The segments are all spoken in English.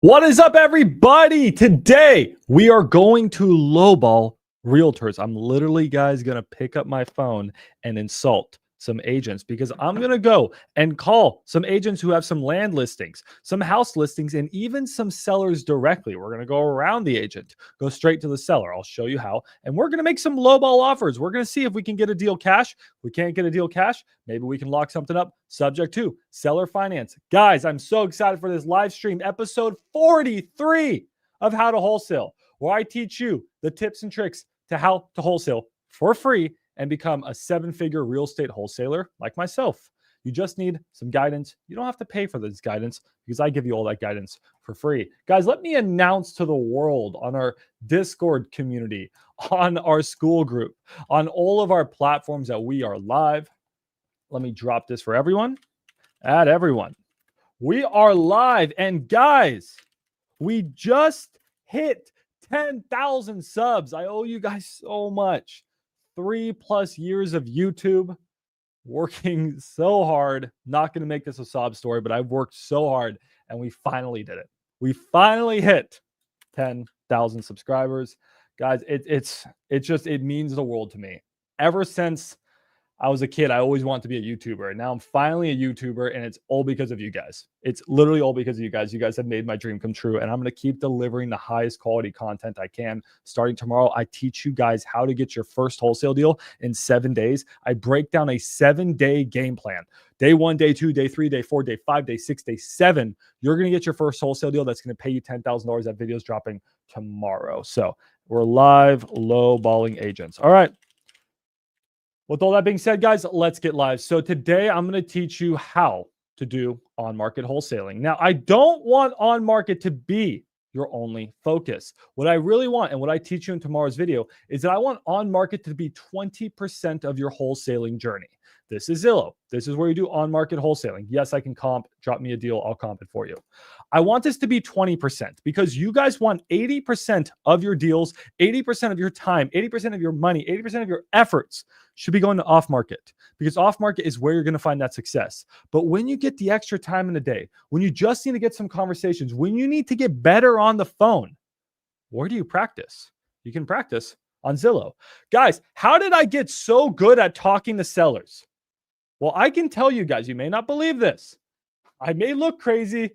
What is up, everybody? Today, we are going to lowball realtors. I'm literally, guys, going to pick up my phone and insult some agents because I'm going to go and call some agents who have some land listings, some house listings, and even some sellers directly. We're going to go around the agent, go straight to the seller. I'll show you how. And we're going to make some lowball offers. We're going to see if we can get a deal cash. If we can't get a deal cash, maybe we can lock something up subject to seller finance. Guys, I'm so excited for this live stream, episode 43 of How to Wholesale, where I teach you the tips and tricks to how to wholesale for free and become a seven-figure real estate wholesaler like myself. You just need some guidance. You don't have to pay for this guidance because I give you all that guidance for free. Guys, let me announce to the world on our Discord community, on our school group, on all of our platforms that we are live. Let me drop this for everyone. Add everyone. We are live. And guys, we just hit 10,000 subs. I owe you guys so much. 3+ years of YouTube, working so hard. Not going to make this a sob story, but I've worked so hard and we finally did it. We finally hit 10,000 subscribers. Guys, it means the world to me. Ever since I was a kid, I always wanted to be a YouTuber. And now I'm finally a YouTuber, and it's all because of you guys. It's literally all because of you guys. You guys have made my dream come true, and I'm going to keep delivering the highest quality content I can. Starting tomorrow, I teach you guys how to get your first wholesale deal in 7 days. I break down a 7-day game plan. Day 1, day 2, day 3, day 4, day 5, day 6, day 7. You're going to get your first wholesale deal that's going to pay you $10,000. That video is dropping tomorrow. So we're live lowballing agents. All right. With all that being said, guys, let's get live. So today I'm going to teach you how to do on-market wholesaling. Now, I don't want on-market to be your only focus. What I really want, and what I teach you in tomorrow's video, is that I want on-market to be 20% of your wholesaling journey. This is Zillow. This is where you do on-market wholesaling. Yes, I can comp. Drop me a deal. I'll comp it for you. I want this to be 20% because you guys want 80% of your deals, 80% of your time, 80% of your money, 80% of your efforts should be going to off-market, because off-market is where you're going to find that success. But when you get the extra time in the day, when you just need to get some conversations, when you need to get better on the phone, where do you practice? You can practice on Zillow. Guys, how did I get so good at talking to sellers? Well, I can tell you guys, you may not believe this. I may look crazy.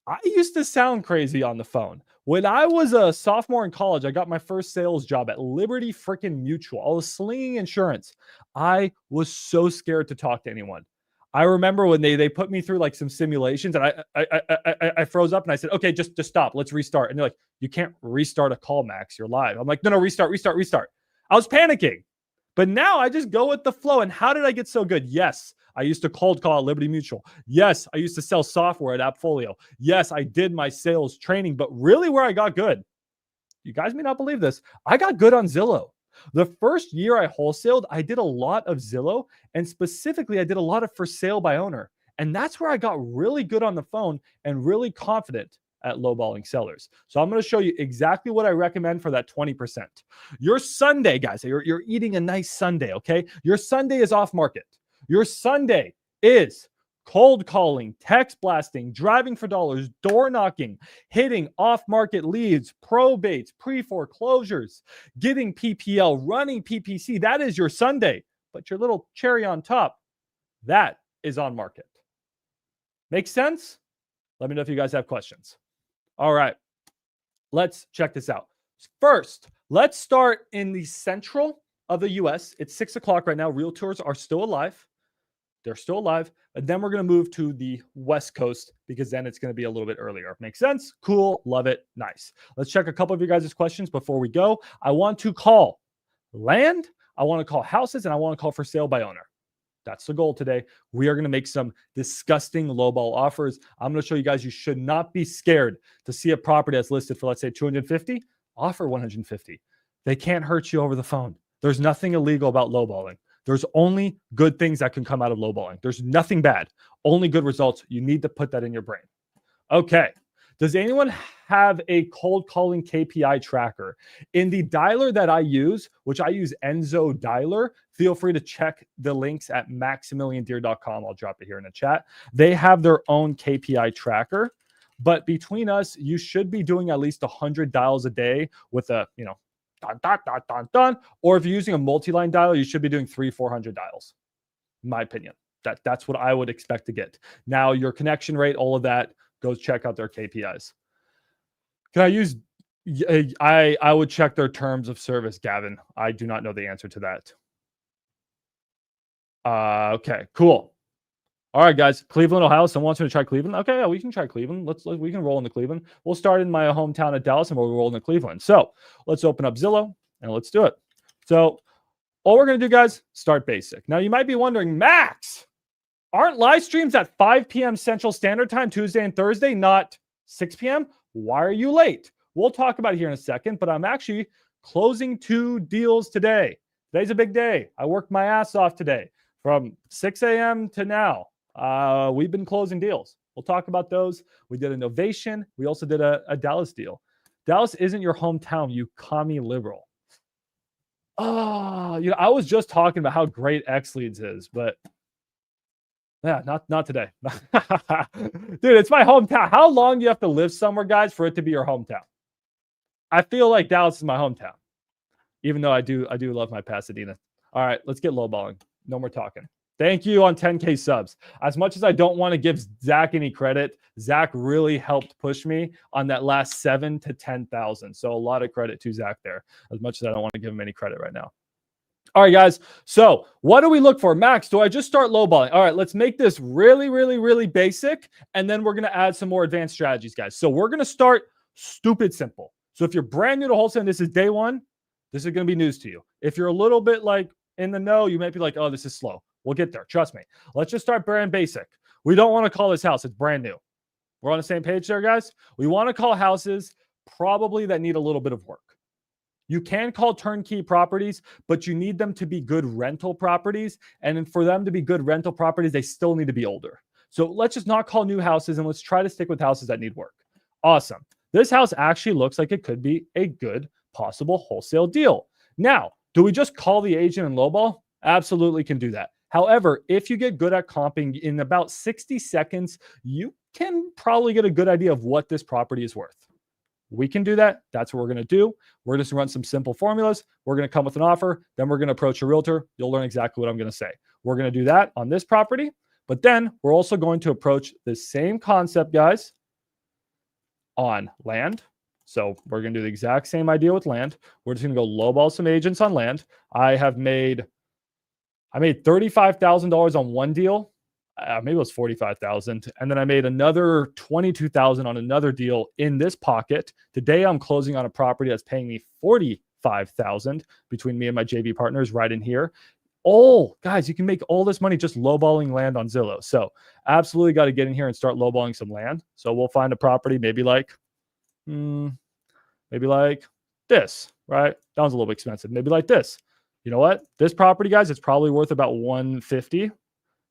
I used to sound crazy on the phone. When I was a sophomore in college, I got my first sales job at Liberty freaking Mutual. I was slinging insurance. I was so scared to talk to anyone. I remember when they put me through like some simulations, and I froze up and I said, okay, just stop. Let's restart. And they're like, you can't restart a call, Max. You're live. I'm like, no, restart. I was panicking. But now I just go with the flow. And how did I get so good? Yes, I used to cold call at Liberty Mutual. Yes, I used to sell software at Appfolio. Yes, I did my sales training. But really where I got good, you guys may not believe this, I got good on Zillow. The first year I wholesaled, I did a lot of Zillow. And specifically, I did a lot of for sale by owner. And that's where I got really good on the phone and really confident at lowballing sellers. So I'm going to show you exactly what I recommend for that 20%. Your Sunday, guys, you're eating a nice Sunday, okay? Your Sunday is off market. Your Sunday is cold calling, text blasting, driving for dollars, door knocking, hitting off-market leads, probates, pre-foreclosures, getting PPL, running PPC. That is your Sunday. But your little cherry on top, that is on market. Make sense? Let me know if you guys have questions. All right, let's check this out. First, let's start in the central of the US. It's 6 o'clock right now. Realtors are still alive. They're still alive. And then we're going to move to the West Coast because then it's going to be a little bit earlier. Makes sense? Cool. Love it. Nice. Let's check a couple of you guys' questions before we go. I want to call land. I want to call houses, and I want to call for sale by owner. That's the goal today. We are going to make some disgusting lowball offers. I'm going to show you guys you should not be scared to see a property that's listed for, let's say, 250. Offer 150. They can't hurt you over the phone. There's nothing illegal about lowballing. There's only good things that can come out of lowballing. There's nothing bad. Only good results. You need to put that in your brain. Okay. Does anyone have a cold calling KPI tracker? In the dialer that I use, which I use Enzo Dialer, feel free to check the links at maximiliandeer.com. I'll drop it here in the chat. They have their own KPI tracker. But between us, you should be doing at least 100 dials a day with a, dun, dun, dun, dun, dun. Or if you're using a multi-line dialer, you should be doing 400 dials, in my opinion. That's what I would expect to get. Now, your connection rate, all of that, go check out their KPIs. Can I use, I would check their terms of service, Gavin. I do not know the answer to that. Okay, cool. All right, guys. Cleveland, Ohio. Someone wants me to try Cleveland. Okay, yeah, we can try Cleveland. We can roll into Cleveland. We'll start in my hometown of Dallas and we'll roll into Cleveland. So let's open up Zillow and let's do it. So all we're going to do, guys, start basic. Now you might be wondering, Max, aren't live streams at 5 p.m. Central Standard Time, Tuesday and Thursday, not 6 p.m.? Why are you late? We'll talk about it here in a second, but I'm actually closing 2 deals today. Today's a big day. I worked my ass off today from 6 a.m. to now. We've been closing deals. We'll talk about those. We did innovation. We also did a Dallas deal. Dallas isn't your hometown, you commie liberal. Oh, I was just talking about how great X Leads is, but yeah, not today. Dude, it's my hometown. How long do you have to live somewhere, guys, for it to be your hometown? I feel like Dallas is my hometown, even though I do love my Pasadena. All right, let's get lowballing. No more talking. Thank you on 10K subs. As much as I don't want to give Zach any credit, Zach really helped push me on that last 7 to 10,000. So a lot of credit to Zach there, as much as I don't want to give him any credit right now. All right, guys. So what do we look for? Max, do I just start lowballing? All right, let's make this really, really, really basic. And then we're going to add some more advanced strategies, guys. So we're going to start stupid simple. So if you're brand new to wholesale and this is day one, this is going to be news to you. If you're a little bit like in the know, you might be like, oh, this is slow. We'll get there. Trust me. Let's just start brand basic. We don't want to call this house. It's brand new. We're on the same page there, guys. We want to call houses probably that need a little bit of work. You can call turnkey properties, but you need them to be good rental properties. And for them to be good rental properties, they still need to be older. So let's just not call new houses and let's try to stick with houses that need work. Awesome. This house actually looks like it could be a good possible wholesale deal. Now, do we just call the agent and lowball? Absolutely can do that. However, if you get good at comping in about 60 seconds, you can probably get a good idea of what this property is worth. We can do that. That's what we're going to do. We're just going to run some simple formulas. We're going to come with an offer. Then we're going to approach a realtor. You'll learn exactly what I'm going to say. We're going to do that on this property. But then we're also going to approach the same concept, guys, on land. So we're going to do the exact same idea with land. We're just going to go lowball some agents on land. I made $35,000 on one deal. Maybe it was 45,000. And then I made another 22,000 on another deal in this pocket. Today I'm closing on a property that's paying me 45,000 between me and my JV partners right in here. Oh, guys, you can make all this money just lowballing land on Zillow. So absolutely got to get in here and start lowballing some land. So we'll find a property maybe like this, right? That was a little bit expensive. Maybe like this. You know what? This property, guys, it's probably worth about 150.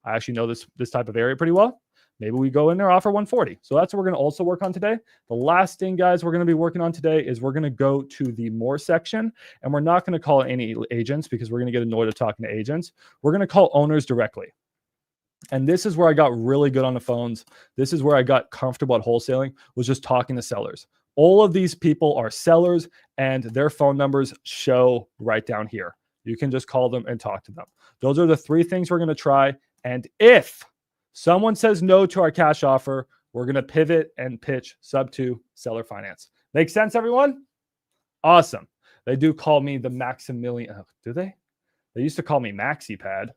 I actually know this type of area pretty well. Maybe we go in there, offer 140. So that's what we're going to also work on today. The last thing, guys, we're going to be working on today is we're going to go to the more section, and we're not going to call any agents because we're going to get annoyed at talking to agents. We're going to call owners directly. And this is where I got really good on the phones. This is where I got comfortable at wholesaling, was just talking to sellers. All of these people are sellers, and their phone numbers show right down here. You can just call them and talk to them. Those are the 3 things we're going to try. And if someone says no to our cash offer, we're going to pivot and pitch sub 2 seller finance. Make sense, everyone? Awesome. They do call me the Maximilian. Oh, do they? They used to call me MaxiPad.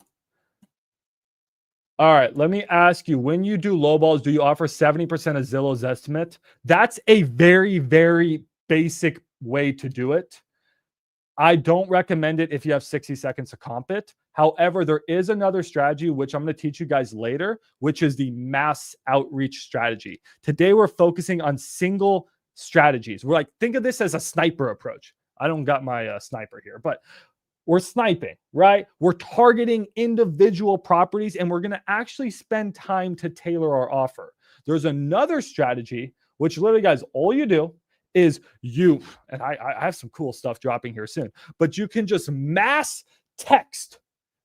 All right, let me ask you, when you do lowballs, do you offer 70% of Zillow's estimate? That's a very, very basic way to do it. I don't recommend it if you have 60 seconds to comp it. However, there is another strategy, which I'm going to teach you guys later, which is the mass outreach strategy. Today, we're focusing on single strategies. We're like, think of this as a sniper approach. I don't got my sniper here, but we're sniping, right? We're targeting individual properties, and we're going to actually spend time to tailor our offer. There's another strategy, which literally, guys, all you do is and I have some cool stuff dropping here soon, but you can just mass text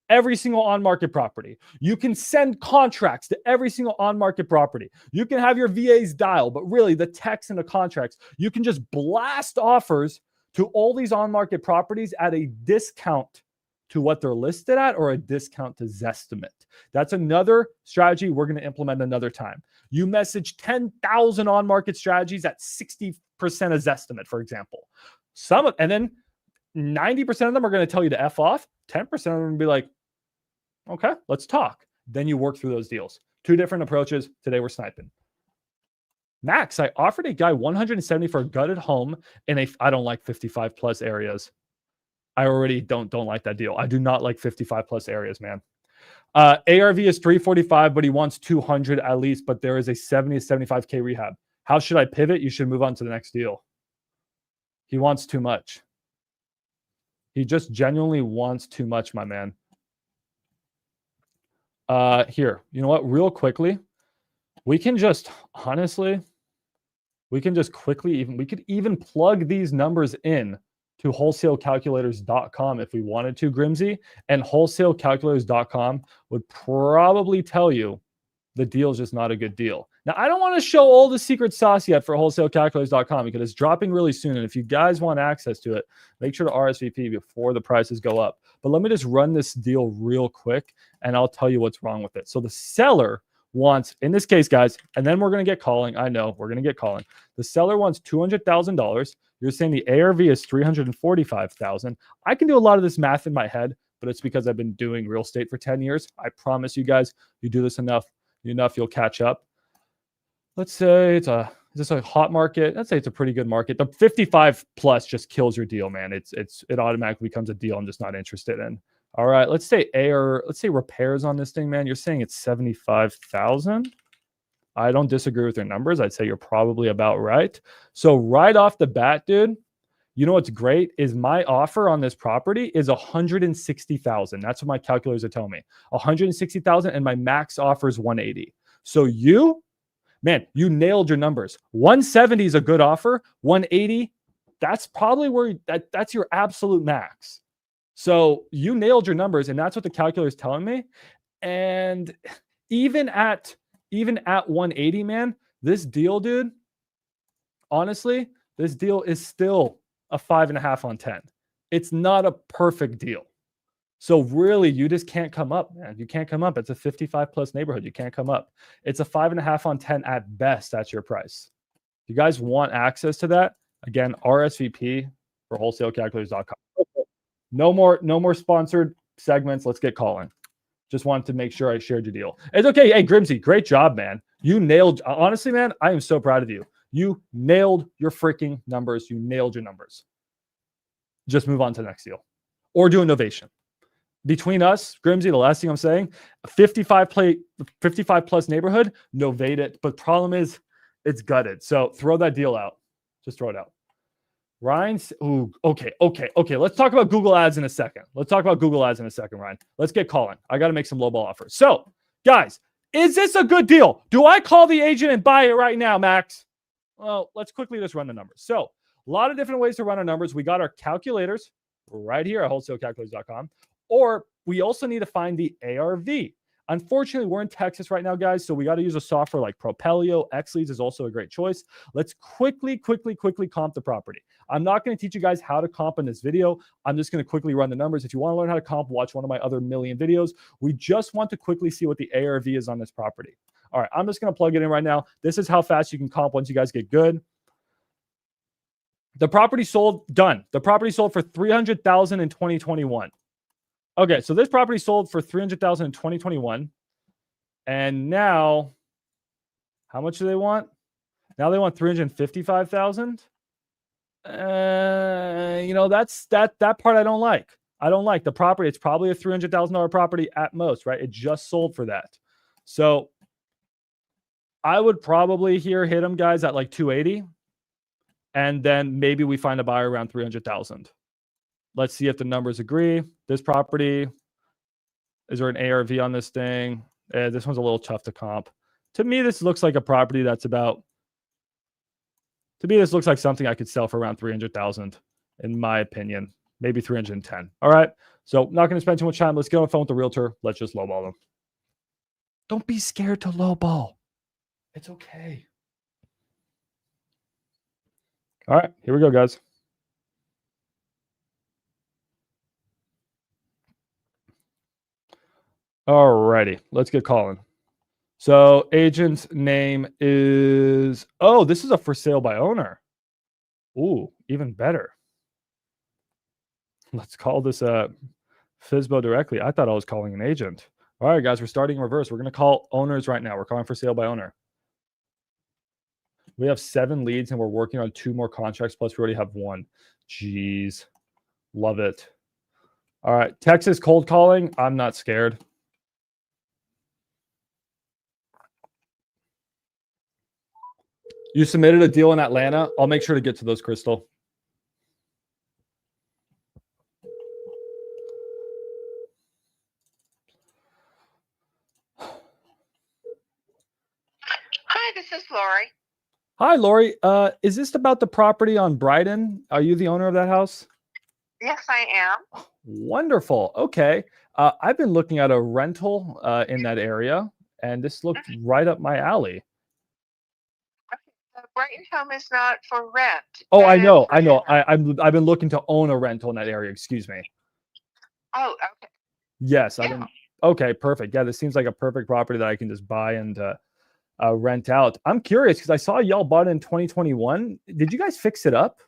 every single on-market property. You can send contracts to every single on-market property. You can have your VAs dial, but really the text and the contracts, you can just blast offers to all these on-market properties at a discount to what they're listed at or a discount to Zestimate. That's another strategy we're going to implement another time. You message 10,000 on-market strategies at 60% of Zestimate, for example. And then 90% of them are going to tell you to F off. 10% of them will be like, okay, let's talk. Then you work through those deals. Two different approaches. Today we're sniping. Max, I offered a guy 170 for a gutted home in I don't like 55 plus areas. I already don't like that deal. I do not like 55 plus areas, man. ARV is 345, but he wants 200 at least, but there is a 70 to 75K rehab. How should I pivot? You should move on to the next deal. He wants too much. He just genuinely wants too much, my man. Here, you know what? Real quickly, we can just honestly, we can just quickly we could even plug these numbers in to wholesalecalculators.com if we wanted to, Grimsy, and wholesalecalculators.com would probably tell you the deal is just not a good deal. Now, I don't want to show all the secret sauce yet for wholesalecalculators.com because it's dropping really soon. And if you guys want access to it, make sure to RSVP before the prices go up. But let me just run this deal real quick and I'll tell you what's wrong with it. So the seller wants, in this case, guys, and then we're going to get calling. I know we're going to get calling. The seller wants $200,000. You're saying the ARV is $345,000. I can do a lot of this math in my head, but it's because I've been doing real estate for 10 years. I promise you guys, you do this enough, you'll catch up. Let's say is this a hot market? Let's say it's a pretty good market. The 55 plus just kills your deal, man. It automatically becomes a deal I'm just not interested in. All right, let's say repairs on this thing, man. You're saying it's 75,000. I don't disagree with your numbers. I'd say you're probably about right. So right off the bat, dude, you know what's great is my offer on this property is 160,000. That's what my calculators are telling me. 160,000 and my max offer is 180. So you nailed your numbers. 170 is a good offer. 180, that's probably where that's your absolute max. So you nailed your numbers, and that's what the calculator is telling me. And even at 180, man, this deal, dude, honestly, this deal is still a 5.5 on 10. It's not a perfect deal. So really, you just can't come up, man. You can't come up. It's a 55 plus neighborhood. You can't come up. It's a 5.5 on 10 at best. That's your price. If you guys want access to that, again, RSVP for wholesalecalculators.com. No more sponsored segments. Let's get calling. Just wanted to make sure I shared your deal. It's okay. Hey, Grimsy, great job, man. You nailed, honestly, man, I am so proud of you. You nailed your freaking numbers. You nailed your numbers. Just move on to the next deal or do innovation. Between us, Grimsy, the last thing I'm saying, 55 plus neighborhood, novate it. But problem is, it's gutted. So throw that deal out. Just throw it out. Ryan's, okay. Let's talk about Google Ads in a second. Ryan. Let's get calling. I got to make some lowball offers. So, guys, is this a good deal? Do I call the agent and buy it right now, Max? Well, let's quickly just run the numbers. So, a lot of different ways to run our numbers. We got our calculators right here at wholesalecalculators.com. Or we also need to find the ARV. Unfortunately, we're in Texas right now, guys, so we got to use a software like Propelio. XLeads is also a great choice. Let's quickly comp the property. I'm not going to teach you guys how to comp in this video. I'm just going to quickly run the numbers. If you want to learn how to comp, watch one of my other million videos. We just want to quickly see what the ARV is on this property. All right, I'm just going to plug it in right now. This is how fast you can comp once you guys get good. The property sold, done. The property sold for $300,000 in 2021. Okay, so this property sold for $300,000 in 2021. And now, how much do they want? Now they want $355,000. That part I don't like. I don't like the property. It's probably a $300,000 property at most, right? It just sold for that. So I would probably hit them guys at like 280. And then maybe we find a buyer around 300,000. Let's see if the numbers agree. This property, is there an ARV on this thing? This one's a little tough to comp. To me, this looks like a property that's about, to me, this looks like something I could sell for around 300,000, in my opinion. maybe 310. All right. So not going to spend too much time. Let's get on the phone with the realtor. Let's just lowball them. Don't be scared to lowball. It's okay. All right, here we go, guys. All righty, let's get calling. So agent's name is, oh, this is a for sale by owner. Ooh, even better. Let's call this FSBO directly. I thought I was calling an agent. All right, guys, we're starting in reverse. We're going to call owners right now. We're calling for sale by owner. We have 7 leads and we're working on 2 more contracts. Plus we already have 1. Jeez, love it. All right, Texas cold calling. I'm not scared. You submitted a deal in Atlanta. I'll make sure to get to those, Crystal. Hi, this is Lori. Hi, Lori. Is this about the property on Brighton? Are you the owner of that house? Yes, I am. Wonderful. Okay. I've been looking at a rental in that area, and this looked right up my alley. The Brighton home is not for rent. Oh, I know. I've been looking to own a rental in that area. Excuse me. Oh, okay. Yes. Yeah. Okay, perfect. Yeah, this seems like a perfect property that I can just buy and rent out. I'm curious because I saw y'all bought it in 2021. Did you guys fix it up?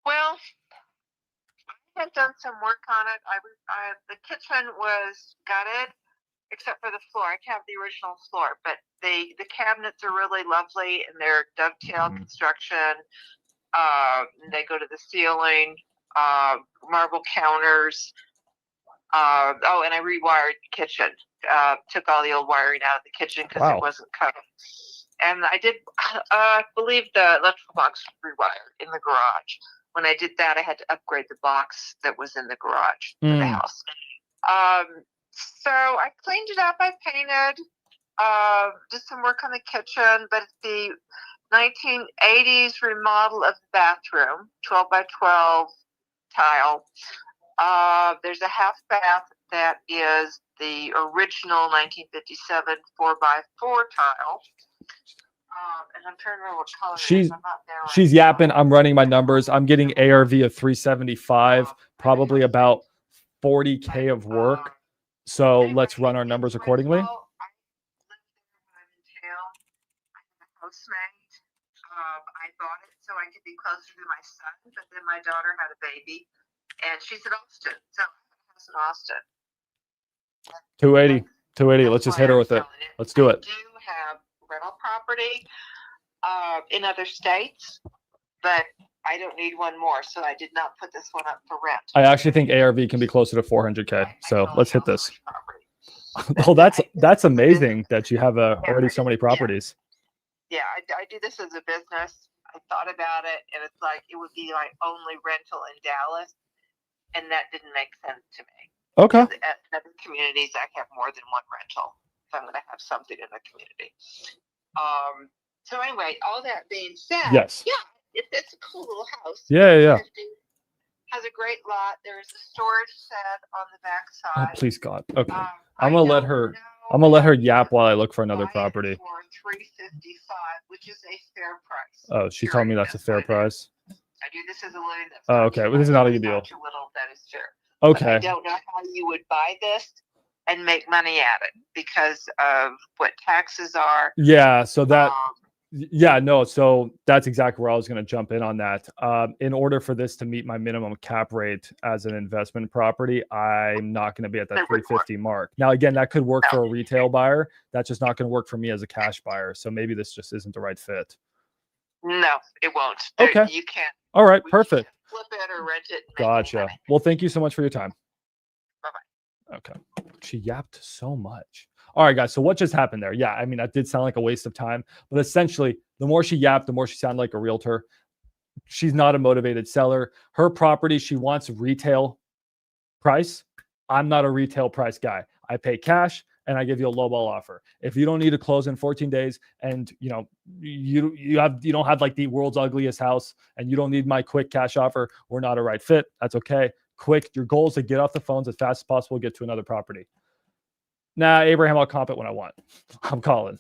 Well, I had done some work on it. The kitchen was gutted, except for the floor. I have the original floor, but the cabinets are really lovely, and they're dovetail construction. They go to the ceiling, marble counters. And I rewired the kitchen. Took all the old wiring out of the kitchen because it wasn't covered. And I did, believe the electrical box was rewired in the garage. When I did that, I had to upgrade the box that was in the garage for the house. So I cleaned it up. I painted, did some work on the kitchen, but it's the 1980s remodel of the bathroom, 12 by 12 tile. There's a half bath that is the original 1957 4x4 tile. And I'm trying to remember what color it is. She's yapping. I'm running my numbers. I'm getting ARV of 375, probably about 40K of work. So let's run our numbers accordingly. I live there when I'm in town. I have a housemate. I bought it so I could be closer to my son, but then my daughter had a baby, and she's in Austin. So I was in Austin. 280. Let's just hit her with it. Let's do it. I do have rental property in other states, but I don't need one more, so I did not put this one up for rent. I actually think ARV can be closer to 400K. So let's hit this. Well, that's amazing that you have already so many properties. Yeah, I do this as a business. I thought about it, and it's like it would be like only rental in Dallas, and that didn't make sense to me. Okay. At other communities, I have more than one rental, so I'm going to have something in the community. So anyway, all that being said, yes, yeah, it's a cool little house. Yeah. Has a great lot. There's a storage shed on the back side. Oh, please God. Okay. I'm gonna let her yap while I look for another property. For $355, which is a fair price. Oh, she told me that's a fair price. I do this as a living. Oh, okay. Well, this is not a good deal. Too little, that is fair. Okay. But I don't know how you would buy this and make money at it because of what taxes are. Yeah. So that. So that's exactly where I was going to jump in on that. In order for this to meet my minimum cap rate as an investment property, I'm not going to be at that 350 mark. Now, again, that could work for a retail buyer. That's just not going to work for me as a cash buyer. So maybe this just isn't the right fit. No, it won't. Okay. You can't. All right. Perfect. Flip it or rent it. Gotcha. Well, thank you so much for your time. Bye-bye. Okay. She yapped so much. All right, guys. So what just happened there? Yeah, I mean, that did sound like a waste of time, but essentially the more she yapped, the more she sounded like a realtor. She's not a motivated seller. Her property, she wants retail price. I'm not a retail price guy. I pay cash and I give you a lowball offer. If you don't need to close in 14 days and you don't have like the world's ugliest house and you don't need my quick cash offer, we're not a right fit. That's okay. Quick, your goal is to get off the phones as fast as possible, get to another property. Nah, Abraham, I'll comp it when I want. I'm calling.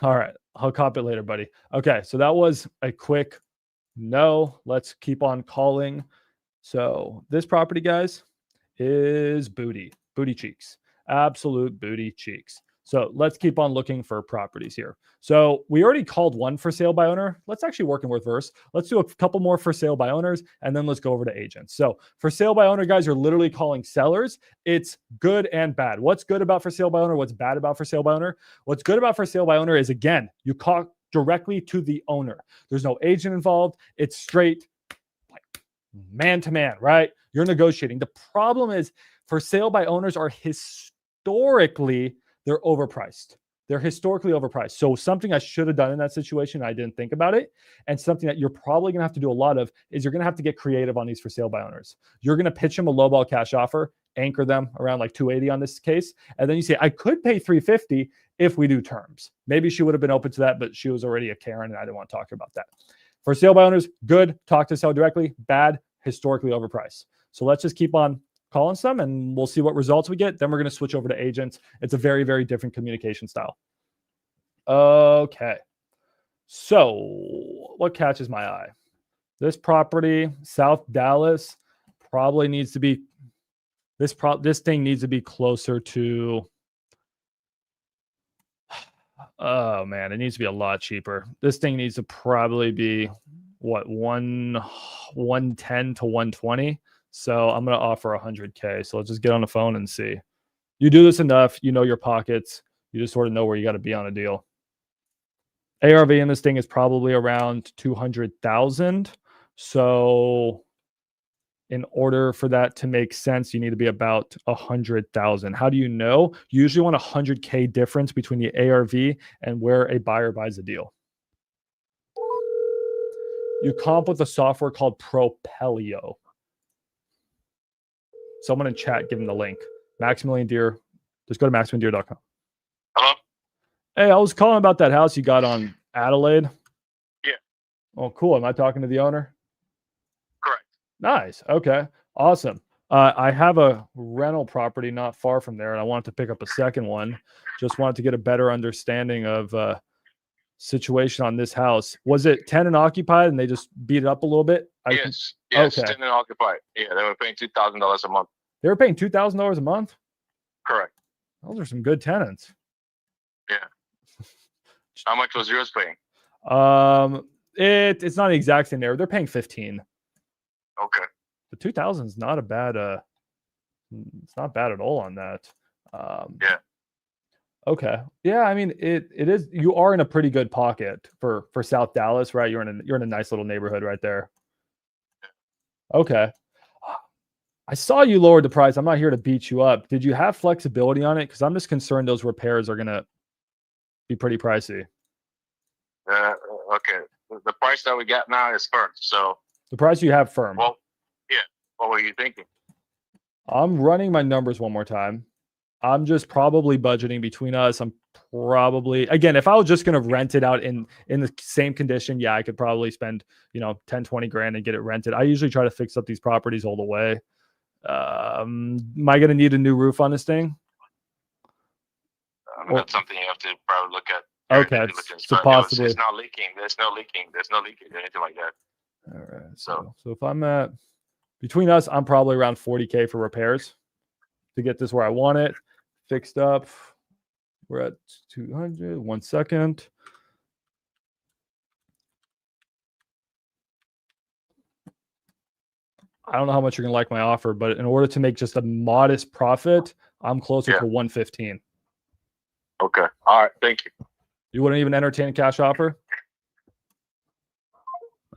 All right, I'll comp it later, buddy. Okay, so that was a quick no. Let's keep on calling. So this property, guys, is booty cheeks, absolute booty cheeks. So let's keep on looking for properties here. So we already called one for sale by owner. Let's actually work in reverse. Let's do a couple more for sale by owners, and then let's go over to agents. So for sale by owner, guys, you're literally calling sellers. It's good and bad. What's good about for sale by owner? What's bad about for sale by owner? What's good about for sale by owner is, again, you call directly to the owner. There's no agent involved. It's straight like man to man, right? You're negotiating. The problem is for sale by owners are historically, they're overpriced. They're historically overpriced. So something I should have done in that situation, I didn't think about it. And something that you're probably going to have to do a lot of is you're going to have to get creative on these for sale by owners. You're going to pitch them a lowball cash offer, anchor them around like 280 on this case. And then you say, I could pay 350 if we do terms. Maybe she would have been open to that, but she was already a Karen and I didn't want to talk about that. For sale by owners, good, talk to seller directly. Bad, historically overpriced. So let's just keep on calling some and we'll see what results we get. Then we're going to switch over to agents. It's a very, very different communication style. Okay. So what catches my eye? This property, South Dallas, probably needs to be, this thing needs to be closer to, oh man, it needs to be a lot cheaper. This thing needs to probably be what, 110 to 120. So I'm going to offer 100K. So let's just get on the phone and see. You do this enough, you know your pockets. You just sort of know where you got to be on a deal. ARV in this thing is probably around 200,000. So in order for that to make sense, you need to be about 100,000. How do you know? You usually want 100K difference between the ARV and where a buyer buys a deal. You comp with a software called Propelio. Someone in chat, give them the link. Maximilian Deer. Just go to maximiliandeer.com. Hello? Hey, I was calling about that house you got on Adelaide. Yeah. Oh, cool. Am I talking to the owner? Correct. Nice. Okay. Awesome. I have a rental property not far from there, and I wanted to pick up a second one. Just wanted to get a better understanding of situation on this house. Was it tenant occupied and they just beat it up a little bit? Yes, okay. Tenant occupied. Yeah, they were paying $2,000 a month. They were paying $2,000 a month? Correct. Those are some good tenants. Yeah. How much was yours paying? It's not the exact same there. They're paying 15. Okay. The 2,000 is not a bad it's not bad at all on that. Yeah. Okay. Yeah, I mean it is, you are in a pretty good pocket for South Dallas, right? You're in a nice little neighborhood right there. Okay. I saw you lowered the price. I'm not here to beat you up. Did you have flexibility on it? Because I'm just concerned those repairs are gonna be pretty pricey. Okay. The price that we got now is firm. So the price you have firm. Well, yeah. What were you thinking? I'm running my numbers one more time. I'm just probably budgeting between us. I'm probably, again, if I was just going to rent it out in the same condition, yeah, I could probably spend, 10, 20 grand and get it rented. I usually try to fix up these properties all the way. Am I going to need a new roof on this thing? That's something you have to probably look at. Okay. So possibly. It's not leaking. There's no leaking or anything like that. All right. So if I'm at, between us, I'm probably around 40K for repairs to get this where I want it fixed up. We're at 200. 1 second. I don't know how much you're going to like my offer, but in order to make just a modest profit, I'm closer to 115. Okay. All right. Thank you. You wouldn't even entertain a cash offer?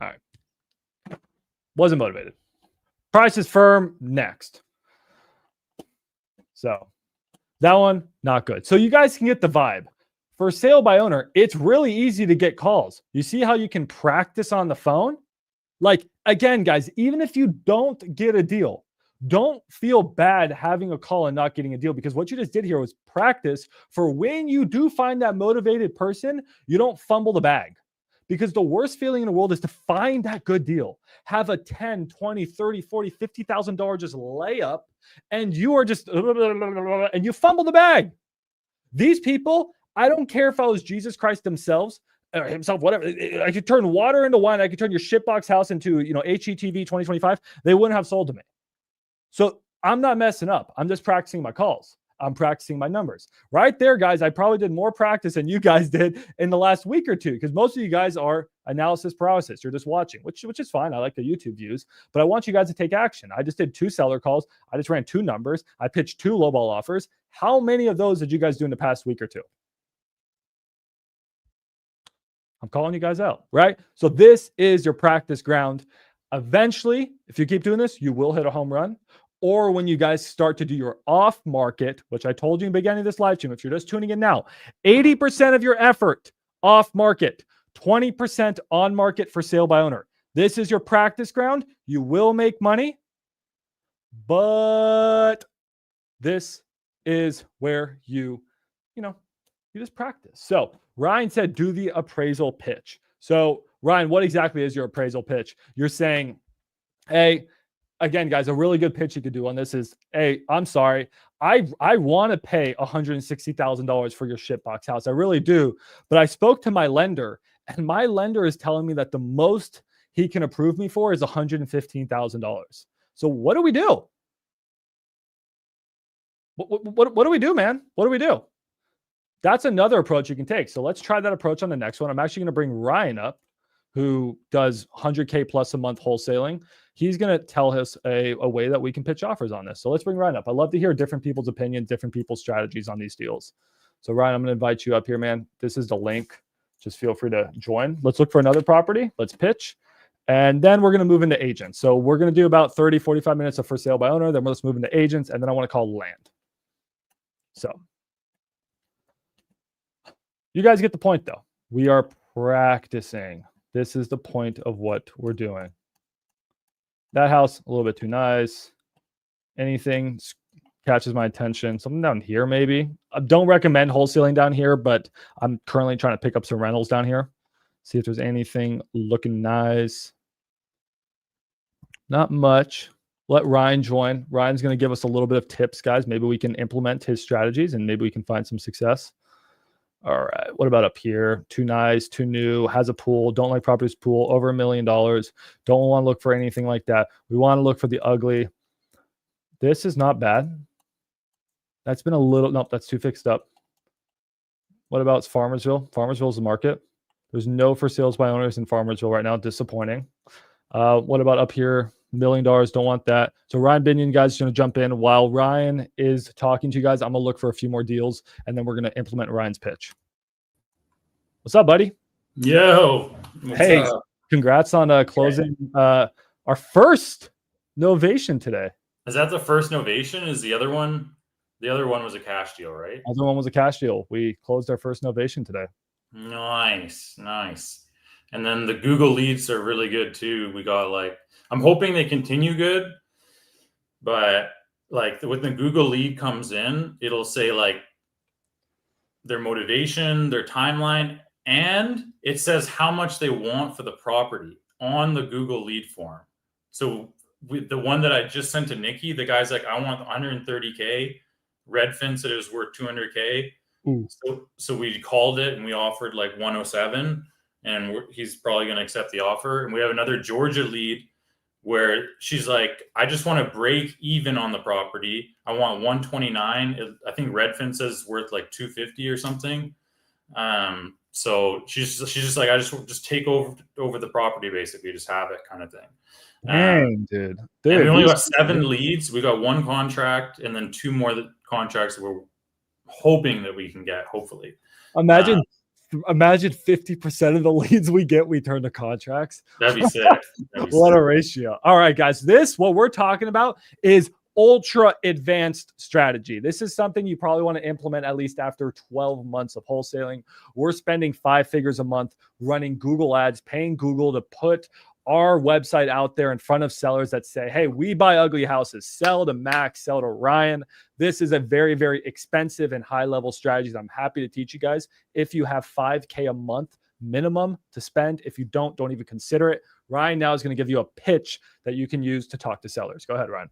All right. Wasn't motivated. Price is firm. Next. So that one, not good. So you guys can get the vibe. For sale by owner, it's really easy to get calls. You see how you can practice on the phone? Like, again, guys, even if you don't get a deal, don't feel bad having a call and not getting a deal, because what you just did here was practice for when you do find that motivated person, you don't fumble the bag. Because the worst feeling in the world is to find that good deal, have a 10, 20, 30, 40, $50,000 just layup, and you are just, and you fumble the bag. These people, I don't care if I was Jesus Christ themselves, or himself, whatever. I could turn water into wine. I could turn your shitbox house into, HTW 2025. They wouldn't have sold to me. So I'm not messing up. I'm just practicing my calls. I'm practicing my numbers. Right there, guys, I probably did more practice than you guys did in the last week or two, because most of you guys are analysis paralysis. You're just watching, which is fine. I like the YouTube views, but I want you guys to take action. I just did 2 seller calls. I just ran 2 numbers. I pitched 2 lowball offers. How many of those did you guys do in the past week or two? I'm calling you guys out, right? So this is your practice ground. Eventually, if you keep doing this, you will hit a home run. Or when you guys start to do your off market, which I told you in the beginning of this live stream, if you're just tuning in now, 80% of your effort off market, 20% on market for sale by owner. This is your practice ground. You will make money, but this is where you just practice. So Ryan said, do the appraisal pitch. So Ryan, what exactly is your appraisal pitch? You're saying, hey, again, guys, a really good pitch you could do on this is, hey, I'm sorry. I want to pay $160,000 for your shitbox house. I really do. But I spoke to my lender, and my lender is telling me that the most he can approve me for is $115,000. So what do we do? What do we do, man? What do we do? That's another approach you can take. So let's try that approach on the next one. I'm actually going to bring Ryan up, who does 100K plus a month wholesaling. He's going to tell us a way that we can pitch offers on this. So let's bring Ryan up. I love to hear different people's opinions, different people's strategies on these deals. So Ryan, I'm going to invite you up here, man. This is the link. Just feel free to join. Let's look for another property. Let's pitch. And then we're going to move into agents. So we're going to do about 30, 45 minutes of for sale by owner. Then let's move into agents. And then I want to call land. So you guys get the point, though. We are practicing. This is the point of what we're doing. That house, a little bit too nice. Anything catches my attention. Something down here, maybe. I don't recommend wholesaling down here, but I'm currently trying to pick up some rentals down here. See if there's anything looking nice. Not much. Let Ryan join. Ryan's going to give us a little bit of tips, guys. Maybe we can implement his strategies and maybe we can find some success. All right. What about up here? Too nice, too new, has a pool. Don't like properties pool, over $1 million. Don't want to look for anything like that. We want to look for the ugly. This is not bad. That's been a little, nope, that's too fixed up. What about Farmersville? Farmersville is the market. There's no for sales by owners in Farmersville right now. Disappointing. What about up here? $1 million. Don't want that. So Ryan Binion, guys, is going to jump in. While Ryan is talking to you guys, I'm going to look for a few more deals, and then we're going to implement Ryan's pitch. What's up, buddy? Yo. Hey, up? Congrats on closing our first novation today. Is that the first novation? Is the other one? The other one was a cash deal, right? The other one was a cash deal. We closed our first novation today. Nice. And then the Google leads are really good too. We got I'm hoping they continue good, but when the Google lead comes in, it'll say their motivation, their timeline, and it says how much they want for the property on the Google lead form. So the one that I just sent to Nikki, the guy's like, I want 130K. Redfin said it was worth 200K. So we called it and we offered 107, and he's probably going to accept the offer. And we have another Georgia lead where she's like, I just want to break even on the property. I want 129. I think Redfin says it's worth 250 or something. So she's just like, I just take over the property, basically, just have it kind of thing. Dang, dude. We only got 7 leads. We got 1 contract and then 2 more contracts that we're hoping that we can get, hopefully. Imagine 50% of the leads we get, we turn to contracts. That'd be sick. What a ratio. All right, guys. What we're talking about is ultra advanced strategy. This is something you probably want to implement at least after 12 months of wholesaling. We're spending 5 figures a month running Google ads, paying Google to put our website out there in front of sellers that say, hey, we buy ugly houses, sell to Max, sell to Ryan. This is a very, very expensive and high level strategy that I'm happy to teach you guys. If you have $5K a month minimum to spend, if you don't even consider it. Ryan now is going to give you a pitch that you can use to talk to sellers. Go ahead, Ryan.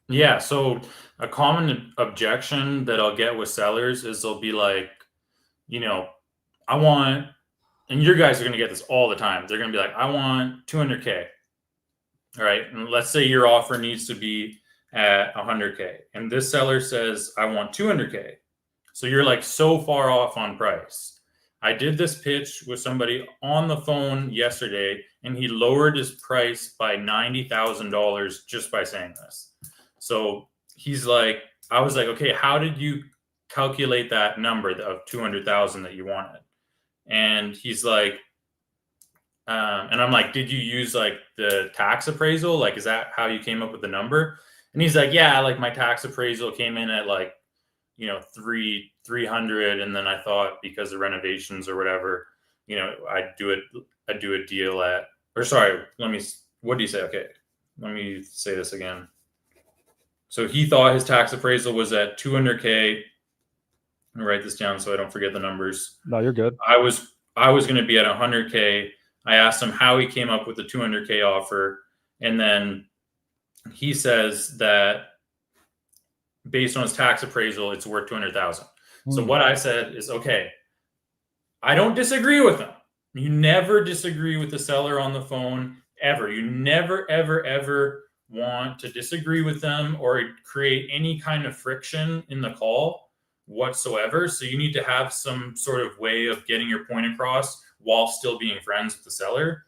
Yeah. So a common objection that I'll get with sellers is they'll be like, you know, I want, and your guys are going to get this all the time. They're going to be like, I want 200K. All right. And let's say your offer needs to be at 100K. And this seller says, I want 200K. So you're like so far off on price. I did this pitch with somebody on the phone yesterday, and he lowered his price by $90,000 just by saying this. So he's like, I was like, okay, how did you calculate that number of 200,000 that you wanted? And he's like, and I'm like, did you use like the tax appraisal? Like, is that how you came up with the number? And he's like, yeah, like my tax appraisal came in at like, you know, 300. And then I thought because of renovations or whatever, you know, I'd do a deal at, or sorry, what do you say? Okay. Let me say this again. So he thought his tax appraisal was at 200K. Let me write this down so I don't forget the numbers. No, you're good. I was going to be at 100K. I asked him how he came up with the 200K offer. And then he says that based on his tax appraisal, it's worth 200,000. So what I said is, okay, I don't disagree with him. You never disagree with the seller on the phone ever. You never, ever, ever want to disagree with them or create any kind of friction in the call whatsoever. So you need to have some sort of way of getting your point across while still being friends with the seller.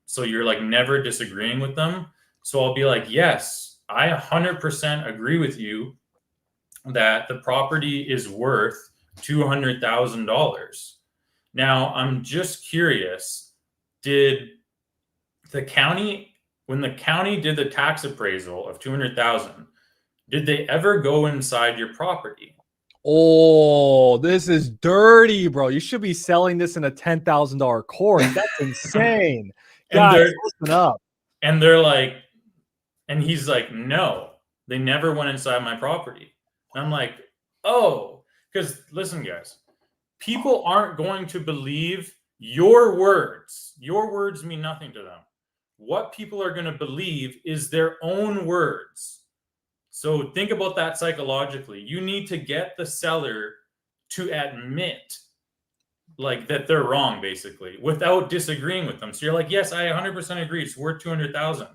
So you're like never disagreeing with them. So I'll be like, yes, I 100% agree with you that the property is worth $200,000. Now I'm just curious, did the county, when the county did the tax appraisal of 200,000, did they ever go inside your property? Oh, this is dirty, bro. You should be selling this in a $10,000 course. That's insane. Guys, listen up. And they're like, and he's like, no, they never went inside my property. And I'm like, oh, because listen, guys, people aren't going to believe your words. Your words mean nothing to them. What people are going to believe is their own words. So think about that psychologically. You need to get the seller to admit like that they're wrong, basically, without disagreeing with them. So you're like, yes, I 100% agree. It's worth 200,000.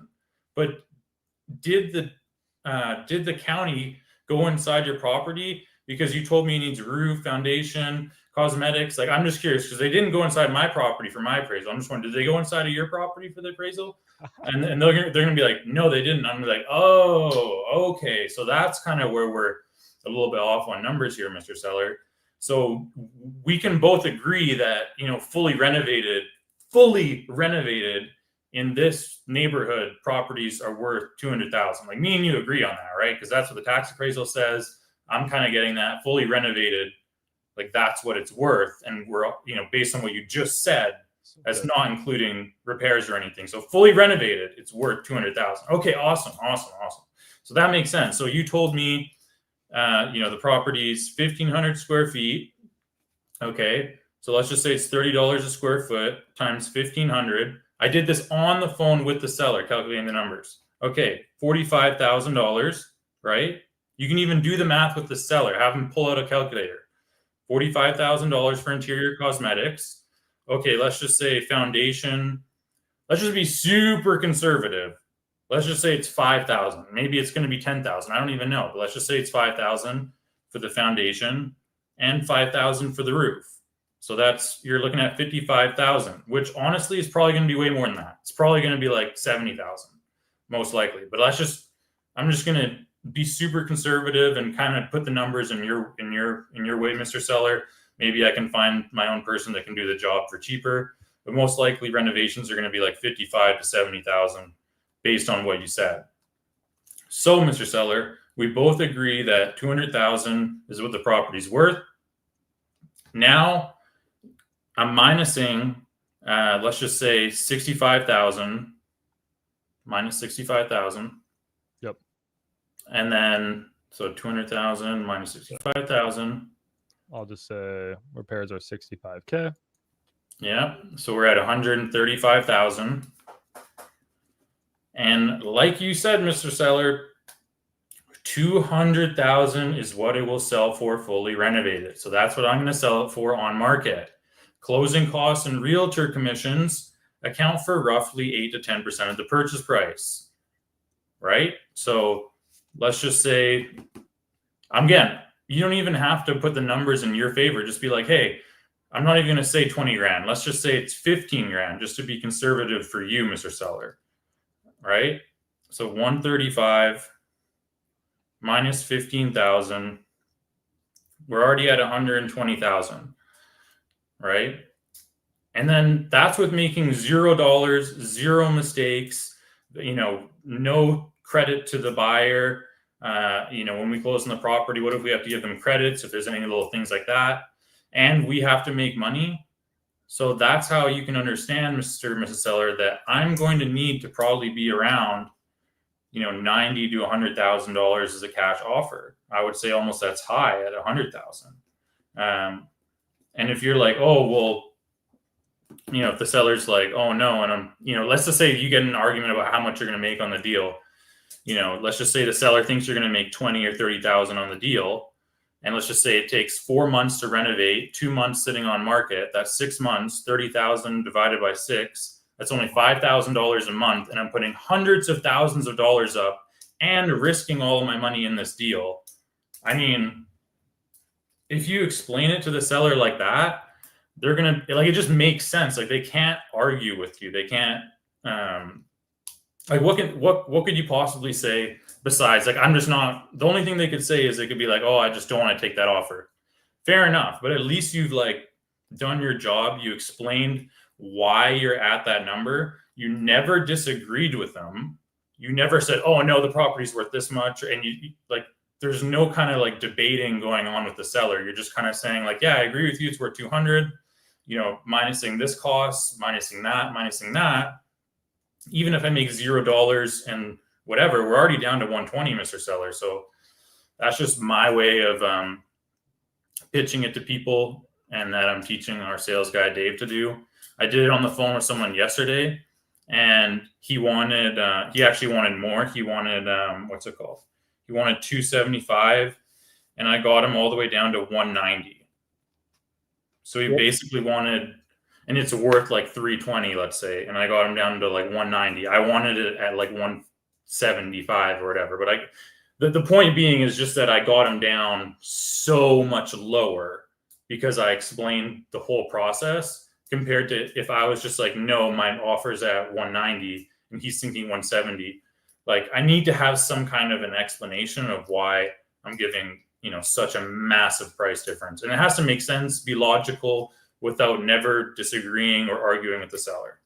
But did the county go inside your property because you told me it needs roof, foundation, cosmetics? Like, I'm just curious because they didn't go inside my property for my appraisal. I'm just wondering, did they go inside of your property for the appraisal? And they're gonna be like, no, they didn't. I'm like, oh, okay. So that's kind of where we're a little bit off on numbers here, Mr. Seller. So we can both agree that, you know, fully renovated in this neighborhood properties are worth 200,000. Like me and you agree on that, right? Because that's what the tax appraisal says. I'm kind of getting that fully renovated, like that's what it's worth. And we're, you know, based on what you just said, that's not including repairs or anything. So fully renovated, it's worth 200,000. Okay, awesome. So that makes sense. So you told me, you know, the property's 1,500 square feet. Okay, so let's just say it's $30 a square foot times 1,500. I did this on the phone with the seller, calculating the numbers. Okay, $45,000, right? You can even do the math with the seller. Have them pull out a calculator. $45,000 for interior cosmetics. Okay, let's just say foundation. Let's just be super conservative. Let's just say it's 5,000. Maybe it's going to be 10,000. I don't even know. But let's just say it's 5,000 for the foundation and 5,000 for the roof. So that's, you're looking at 55,000, which honestly is probably going to be way more than that. It's probably going to be like 70,000, most likely. But I'm just going to be super conservative and kind of put the numbers in your way, Mr. Seller. Maybe I can find my own person that can do the job for cheaper, but most likely renovations are going to be like 55 to 70,000 based on what you said. So, Mr. Seller, we both agree that 200,000 is what the property's worth. Now I'm minusing let's just say 65,000 minus 65,000. Yep. And then, so 200,000 minus 65,000. I'll just say repairs are 65K. Yeah. So we're at 135,000. And like you said, Mr. Seller, 200,000 is what it will sell for fully renovated. So that's what I'm going to sell it for on market. Closing costs and realtor commissions account for roughly 8 to 10% of the purchase price, right? So let's just say, again, you don't even have to put the numbers in your favor. Just be like, hey, I'm not even going to say 20 grand. Let's just say it's 15 grand, just to be conservative for you, Mr. Seller, right? So 135 minus 15,000. We're already at 120,000, right? And then that's with making $0, zero mistakes, no credit to the buyer. When we close on the property, what if we have to give them credits if there's any little things like that? And we have to make money. So that's how you can understand, Mr. and Mrs. Seller, that I'm going to need to probably be around, $90,000 to $100,000 as a cash offer. I would say almost that's high at 100,000. And if you're like, oh, well, if the seller's like, oh no, and I'm, let's just say you get an argument about how much you're going to make on the deal. Let's just say the seller thinks you're going to make 20 or 30,000 on the deal. And let's just say it takes 4 months to renovate, 2 months sitting on market. That's 6 months, 30,000 divided by 6. That's only $5,000 a month. And I'm putting hundreds of thousands of dollars up and risking all of my money in this deal. I mean, if you explain it to the seller like that, they're going to, it just makes sense. Like, they can't argue with you. They can't, what could you possibly say besides, I'm just not, the only thing they could say is they could be like, oh, I just don't want to take that offer. Fair enough. But at least you've done your job. You explained why you're at that number. You never disagreed with them. You never said, oh no, the property's worth this much. And there's no kind of debating going on with the seller. You're just kind of saying yeah, I agree with you. It's worth 200, minusing this cost, minusing that. Even if I make $0 and whatever, we're already down to 120, Mr. Seller. So that's just my way of pitching it to people, and that I'm teaching our sales guy, Dave, to do. I did it on the phone with someone yesterday, and he actually wanted more. He wanted, He wanted 275, and I got him all the way down to 190. So he basically wanted, and it's worth 320, let's say, and I got him down to 190. I wanted it at 175 or whatever. But the point being is just that I got him down so much lower because I explained the whole process, compared to if I was just no, my offer's at 190 and he's thinking 170. I need to have some kind of an explanation of why I'm giving, such a massive price difference. And it has to make sense, be logical, without never disagreeing or arguing with the seller.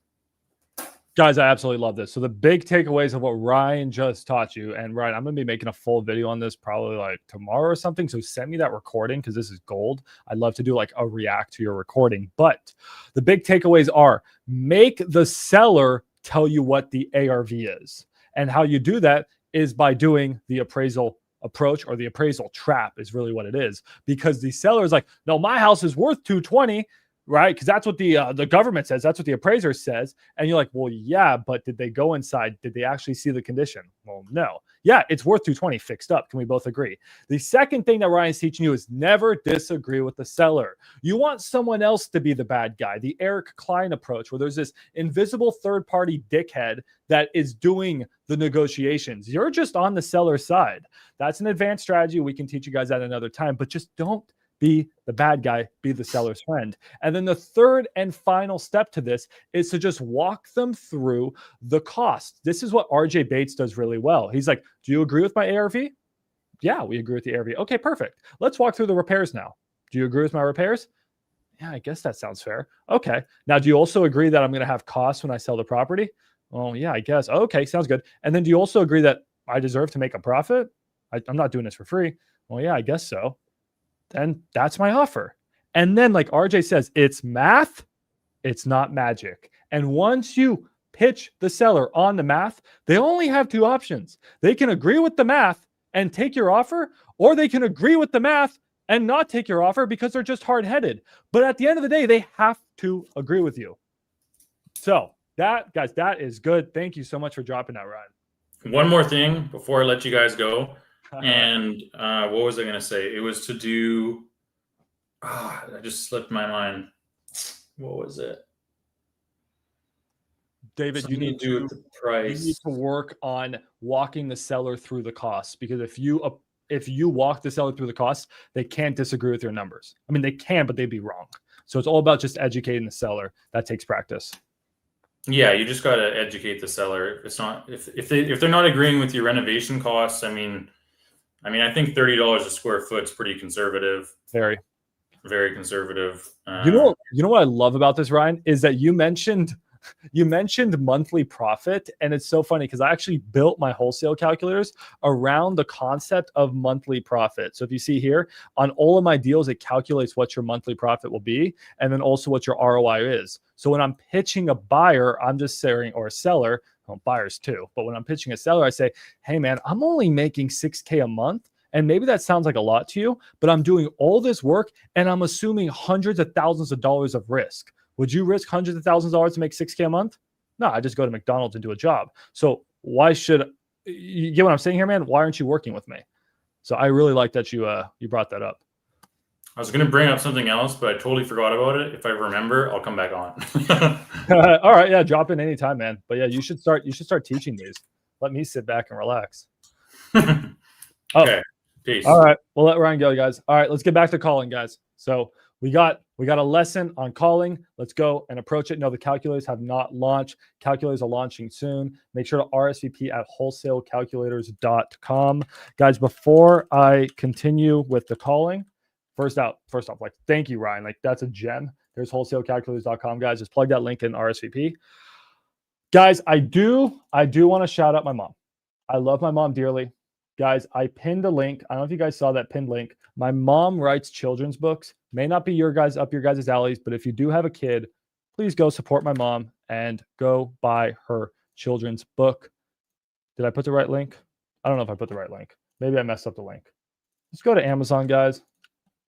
Guys, I absolutely love this. So the big takeaways of what Ryan just taught you, and Ryan, I'm going to be making a full video on this probably tomorrow or something. So send me that recording because this is gold. I'd love to do a react to your recording. But the big takeaways are: make the seller tell you what the ARV is. And how you do that is by doing the appraisal approach, or the appraisal trap is really what it is. Because the seller is no, my house is worth 220. Right? Because that's what the government says. That's what the appraiser says. And you're well, yeah, but did they go inside? Did they actually see the condition? Well, no. Yeah, it's worth 220 fixed up. Can we both agree? The second thing that Ryan's teaching you is never disagree with the seller. You want someone else to be the bad guy, the Eric Klein approach, where there's this invisible third-party dickhead that is doing the negotiations. You're just on the seller's side. That's an advanced strategy. We can teach you guys that another time, but just don't be the bad guy, be the seller's friend. And then the third and final step to this is to just walk them through the cost. This is what RJ Bates does really well. He's do you agree with my ARV? Yeah, we agree with the ARV. Okay, perfect. Let's walk through the repairs now. Do you agree with my repairs? Yeah, I guess that sounds fair. Okay. Now, do you also agree that I'm going to have costs when I sell the property? Oh, yeah, I guess. Okay, sounds good. And then do you also agree that I deserve to make a profit? I'm not doing this for free. Well, yeah, I guess so. Then that's my offer. And then, like RJ says, it's math. It's not magic. And once you pitch the seller on the math, they only have two options. They can agree with the math and take your offer, or they can agree with the math and not take your offer because they're just hard-headed. But at the end of the day, they have to agree with you. So that, guys, that is good. Thank you so much for dropping that, Ryan. One more thing before I let you guys go. And what was I going to say? It was to do, I just slipped my mind. What was it? David, Something to do with the price. You need to work on walking the seller through the costs, because if you walk the seller through the costs, they can't disagree with your numbers. I mean, they can, but they'd be wrong. So it's all about just educating the seller. That takes practice. Yeah, you just got to educate the seller. It's not if they're not agreeing with your renovation costs. I mean, I think $30 a square foot is pretty conservative. Very conservative. You know what I love about this, Ryan, is that you mentioned monthly profit, and it's so funny because I actually built my wholesale calculators around the concept of monthly profit. So if you see here on all of my deals, it calculates what your monthly profit will be, and then also what your ROI is. So when I'm pitching a buyer, I'm just saying, or a seller, well, buyers too, but when I'm pitching a seller, I say, hey man, I'm only making $6K a month. And maybe that sounds like a lot to you, but I'm doing all this work and I'm assuming hundreds of thousands of dollars of risk. Would you risk hundreds of thousands of dollars to make $6K a month? No, I just go to McDonald's and do a job. So why should you get what I'm saying here, man? Why aren't you working with me? So I really like that you brought that up. I was going to bring up something else, but I totally forgot about it. If I remember, I'll come back on. All right, yeah, drop in anytime, man. But yeah, you should start teaching these. Let me sit back and relax. Okay. Peace. All right, we'll let Ryan go, guys. All right, let's get back to calling, guys. So we got a lesson on calling. Let's go and approach it. No, the calculators have not launched. Calculators are launching soon. Make sure to RSVP at wholesalecalculators.com. Guys, before I continue with the calling, first off, like, thank you, Ryan. Like, that's a gem. There's wholesalecalculators.com, guys. Just plug that link in RSVP. Guys, I do want to shout out my mom. I love my mom dearly. Guys, I pinned a link. I don't know if you guys saw that pinned link. My mom writes children's books. May not be up your guys' alleys, but if you do have a kid, please go support my mom and go buy her children's book. Did I put the right link? I don't know if I put the right link. Maybe I messed up the link. Just go to Amazon, guys,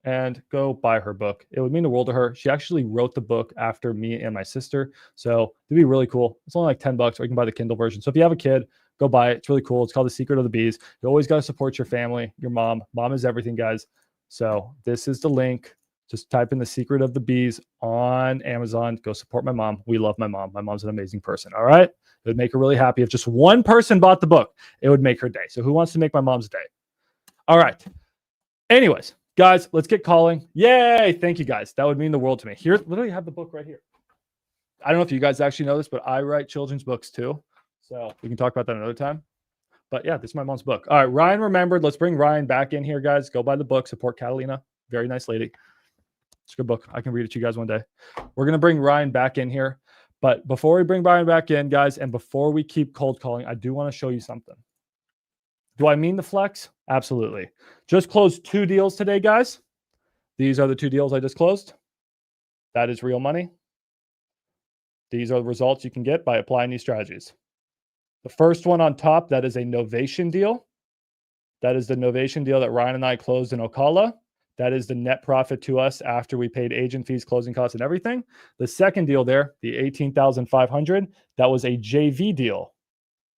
and go buy her book. It would mean the world to her. She actually wrote the book after me and my sister. So it'd be really cool. It's only like $10, or you can buy the Kindle version. So if you have a kid, go buy it. It's really cool. It's called The Secret of the Bees. You always got to support your family, your mom. Mom is everything, guys. So this is the link. Just type in The Secret of the Bees on Amazon. Go support my mom. We love my mom. My mom's an amazing person. All right. It would make her really happy. If just one person bought the book, it would make her day. So who wants to make my mom's day? All right. Anyways, guys, let's get calling. Yay. Thank you, guys. That would mean the world to me. Here, literally have the book right here. I don't know if you guys actually know this, but I write children's books too. So we can talk about that another time. But yeah, this is my mom's book. All right, Ryan remembered. Let's bring Ryan back in here, guys. Go buy the book. Support Catalina. Very nice lady. It's a good book. I can read it to you guys one day. We're going to bring Ryan back in here. But before we bring Ryan back in, guys, and before we keep cold calling, I do want to show you something. Do I mean the flex? Absolutely. Just closed 2 deals today, guys. These are the 2 deals I just closed. That is real money. These are the results you can get by applying these strategies. The first one on top, that is a novation deal. That is the novation deal that Ryan and I closed in Ocala. That is the net profit to us after we paid agent fees, closing costs, and everything. The second deal there, the $18,500, that was a JV deal.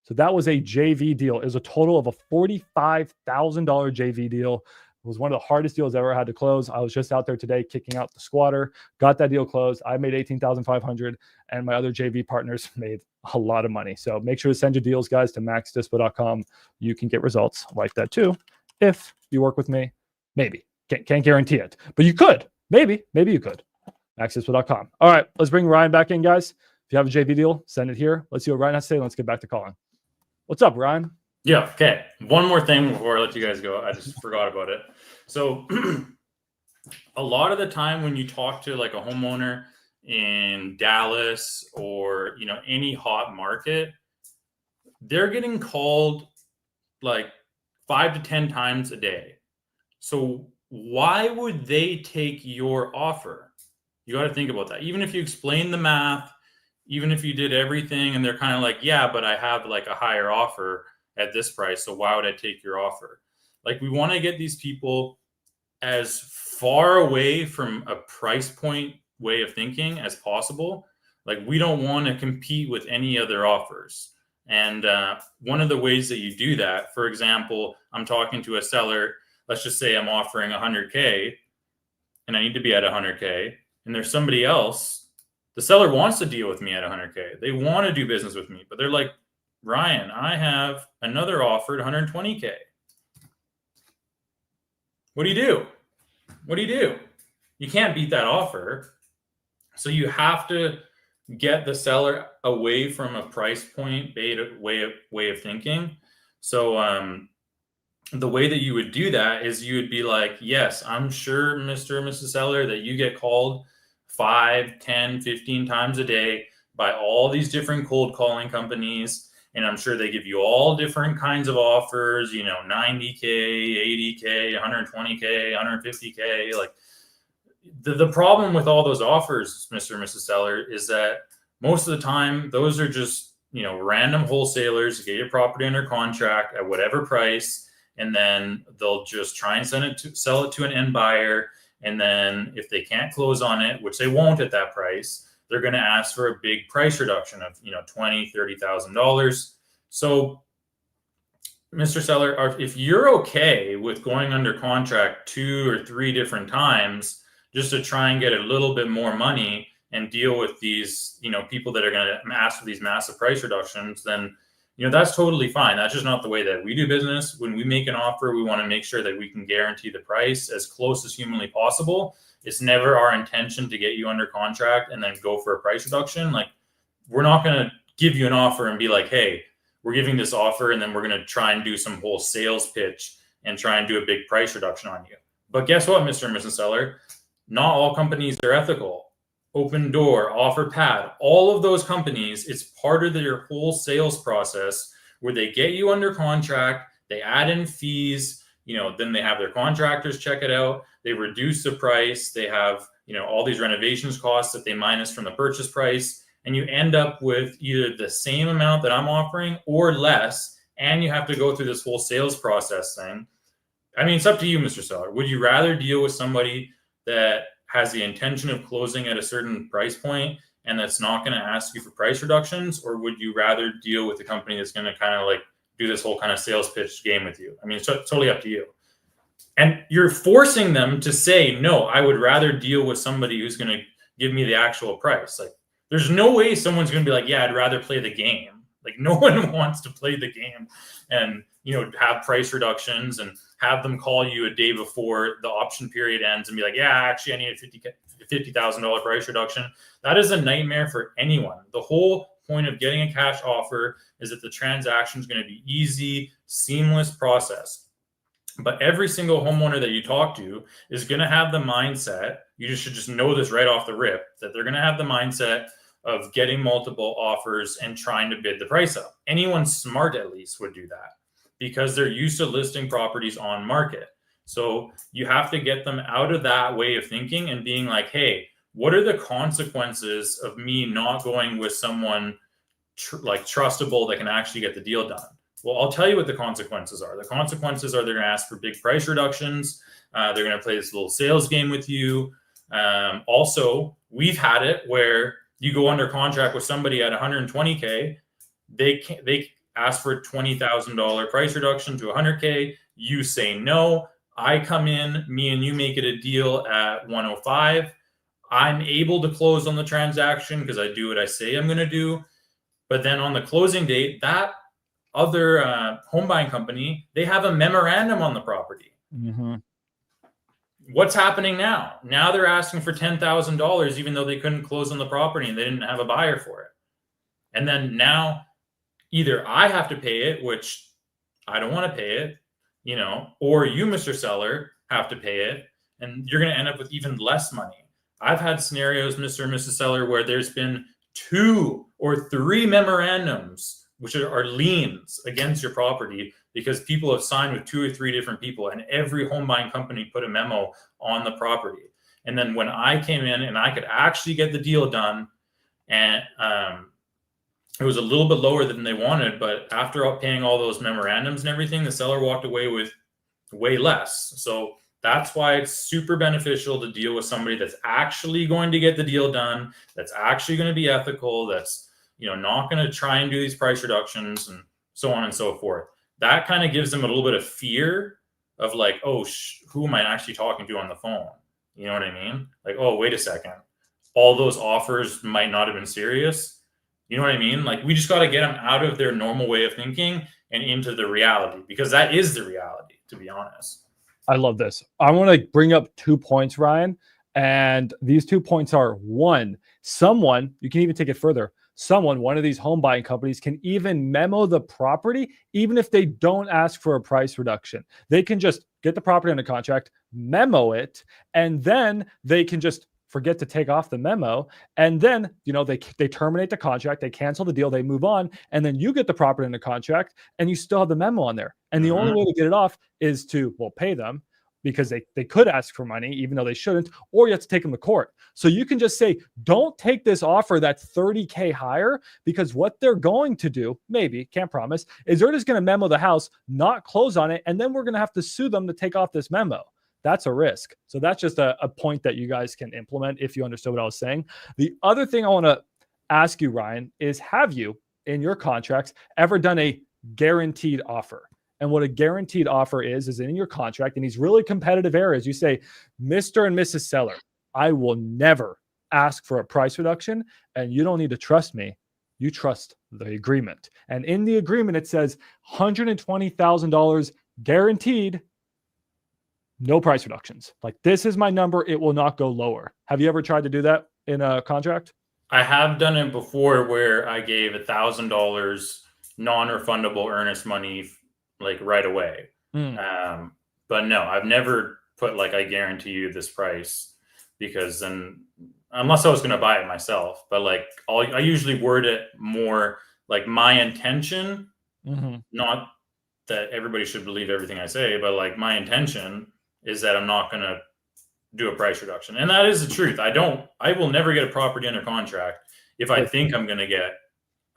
So that was a JV deal. It was a total of a $45,000 JV deal. It was one of the hardest deals I ever had to close. I was just out there today kicking out the squatter, got that deal closed. I made $18,500, and my other JV partners made a lot of money. So make sure to send your deals, guys, to maxdispo.com. You can get results like that too if you work with me. Maybe. Can't guarantee it, but you could. Maybe you could. maxdispo.com. All right, let's bring Ryan back in, guys. If you have a JV deal, send it here. Let's see what Ryan has to say. Let's get back to calling. What's up, Ryan? Yeah. Okay. One more thing before I let you guys go. I just forgot about it. So a lot of the time when you talk to like a homeowner in Dallas or, any hot market, they're getting called like 5 to 10 times a day. So why would they take your offer? You got to think about that. Even if you explain the math, even if you did everything and they're kind of like, yeah, but I have like a higher offer at this price, so why would I take your offer? Like, we want to get these people as far away from a price point way of thinking as possible. Like, we don't want to compete with any other offers. And one of the ways that you do that, for example, I'm talking to a seller, let's just say I'm offering 100K and I need to be at 100K, and there's somebody else, the seller wants to deal with me at 100K. They want to do business with me, but they're like, Ryan, I have another offer at 120K. What do you do? What do you do? You can't beat that offer. So you have to get the seller away from a price point way of thinking. So the way that you would do that is you would be like, yes, I'm sure, Mr. or Mrs. Seller, that you get called 5, 10, 15 times a day by all these different cold calling companies. And I'm sure they give you all different kinds of offers, 90K, 80K, 120K, 150K. Like, the problem with all those offers, Mr. and Mrs. Seller, is that most of the time, those are just, random wholesalers get your property under contract at whatever price. And then they'll just try and sell it to an end buyer. And then if they can't close on it, which they won't at that price, they're going to ask for a big price reduction of, $20,000, $30,000. So, Mr. Seller, if you're okay with going under contract 2 or 3 different times just to try and get a little bit more money and deal with these, people that are going to ask for these massive price reductions, then that's totally fine. That's just not the way that we do business. When we make an offer, we want to make sure that we can guarantee the price as close as humanly possible. It's never our intention to get you under contract and then go for a price reduction. Like, we're not going to give you an offer and be like, hey, we're giving this offer, and then we're going to try and do some whole sales pitch and try and do a big price reduction on you. But guess what, Mr. and Mrs. Seller? Not all companies are ethical. Open Door, OfferPad, all of those companies, it's part of their whole sales process where they get you under contract, they add in fees, then they have their contractors check it out, they reduce the price, they have, all these renovations costs that they minus from the purchase price, and you end up with either the same amount that I'm offering or less, and you have to go through this whole sales process thing. I mean, it's up to you, Mr. Seller. Would you rather deal with somebody that has the intention of closing at a certain price point and that's not going to ask you for price reductions, or would you rather deal with a company that's going to kind of like do this whole kind of sales pitch game with you? I mean, it's totally up to you. And you're forcing them to say, no, I would rather deal with somebody who's going to give me the actual price. Like, there's no way someone's going to be like, yeah, I'd rather play the game. Like, no one wants to play the game and, have price reductions and have them call you a day before the option period ends and be like, yeah, actually, I need a $50,000 price reduction. That is a nightmare for anyone. The whole point of getting a cash offer is that the transaction is going to be easy, seamless process. But every single homeowner that you talk to is going to have the mindset, you should just know this right off the rip, that they're going to have the mindset of getting multiple offers and trying to bid the price up. Anyone smart, at least, would do that because they're used to listing properties on market. So you have to get them out of that way of thinking and being like, hey, what are the consequences of me not going with someone trustable that can actually get the deal done? Well, I'll tell you what the consequences are. The consequences are they're going to ask for big price reductions. They're going to play this little sales game with you. Also, we've had it where you go under contract with somebody at 120K. They ask for a $20,000 price reduction to 100K. You say no. I come in, me and you make it a deal at 105. I'm able to close on the transaction because I do what I say I'm going to do. But then on the closing date, that other home buying company, they have a memorandum on the property. Mm-hmm. What's happening now? Now they're asking for $10,000, even though they couldn't close on the property and they didn't have a buyer for it. And then now either I have to pay it, which I don't want to pay it, or you, Mr. Seller, have to pay it, and you're going to end up with even less money. I've had scenarios, Mr. and Mrs. Seller, where there's been 2 or 3 memorandums, which are liens against your property because people have signed with 2 or 3 different people, and every home buying company put a memo on the property. And then when I came in and I could actually get the deal done, and it was a little bit lower than they wanted, but after paying all those memorandums and everything, the seller walked away with way less. So that's why it's super beneficial to deal with somebody that's actually going to get the deal done, that's actually going to be ethical, that's, you know, not going to try and do these price reductions and so on and so forth. That kind of gives them a little bit of fear of like, oh, who am I actually talking to on the phone? You know what I mean? Like, oh, wait a second. All those offers might not have been serious. You know what I mean? Like, we just got to get them out of their normal way of thinking and into the reality, because that is the reality, to be honest. I love this. I want to bring up 2 points, Ryan. And these 2 points are: one, someone, you can even take it further. Someone, one of these home buying companies, can even memo the property, even if they don't ask for a price reduction. They can just get the property under contract, memo it, and then they can just forget to take off the memo. And then, you know, they terminate the contract, they cancel the deal, they move on, and then you get the property under contract and you still have the memo on there. And the only way to get it off is to, well, pay them, because they could ask for money even though they shouldn't, or you have to take them to court. So you can just say, don't take this offer that's $30K higher, because what they're going to do, maybe, can't promise, is they're just going to memo the house, not close on it, and then we're going to have to sue them to take off this memo. That's a risk. So that's just a point that you guys can implement if you understood what I was saying. The other thing I want to ask you, Ryan, is have you in your contracts ever done a guaranteed offer? And what a guaranteed offer is in your contract, in these really competitive areas, you say, Mr. and Mrs. Seller, I will never ask for a price reduction, and you don't need to trust me. You trust the agreement. And in the agreement, it says $120,000 guaranteed, no price reductions. Like, this is my number. It will not go lower. Have you ever tried to do that in a contract? I have done it before, where I gave $1,000 non-refundable earnest money like right away. But no, I've never put like, I guarantee you this price, because then, unless I was going to buy it myself, but like I usually word it more like my intention, not that everybody should believe everything I say, but like my intention is that I'm not going to do a price reduction. And that is the truth. I will never get a property under contract if I think I'm going to get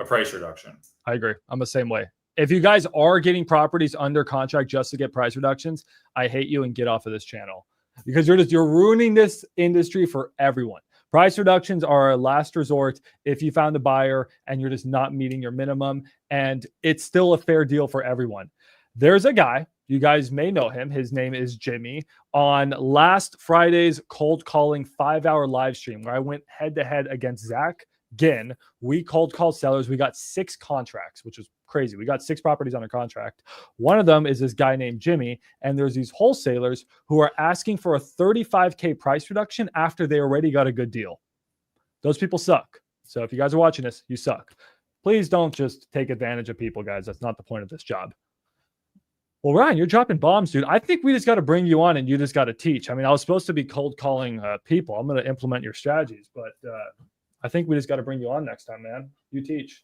a price reduction. I agree. I'm the same way. If you guys are getting properties under contract just to get price reductions, I hate you, and get off of this channel, because you're ruining this industry for everyone. Price reductions are a last resort if you found a buyer and you're just not meeting your minimum, and it's still a fair deal for everyone. There's a guy, you guys may know him. His name is Jimmy. On last Friday's cold calling 5-hour live stream, where I went head to head against Zach Ginn, we cold called sellers. We got 6 contracts, which is crazy. We got 6 properties under contract. One of them is this guy named Jimmy, and there's these wholesalers who are asking for a $35K price reduction after they already got a good deal. Those people suck. So if you guys are watching this, you suck. Please don't just take advantage of people, guys. That's not the point of this job. Well, Ryan, you're dropping bombs, dude. I think we just got to bring you on, and you just got to teach. I mean, I was supposed to be cold calling people. I'm going to implement your strategies, but I think we just got to bring you on next time, man. You teach.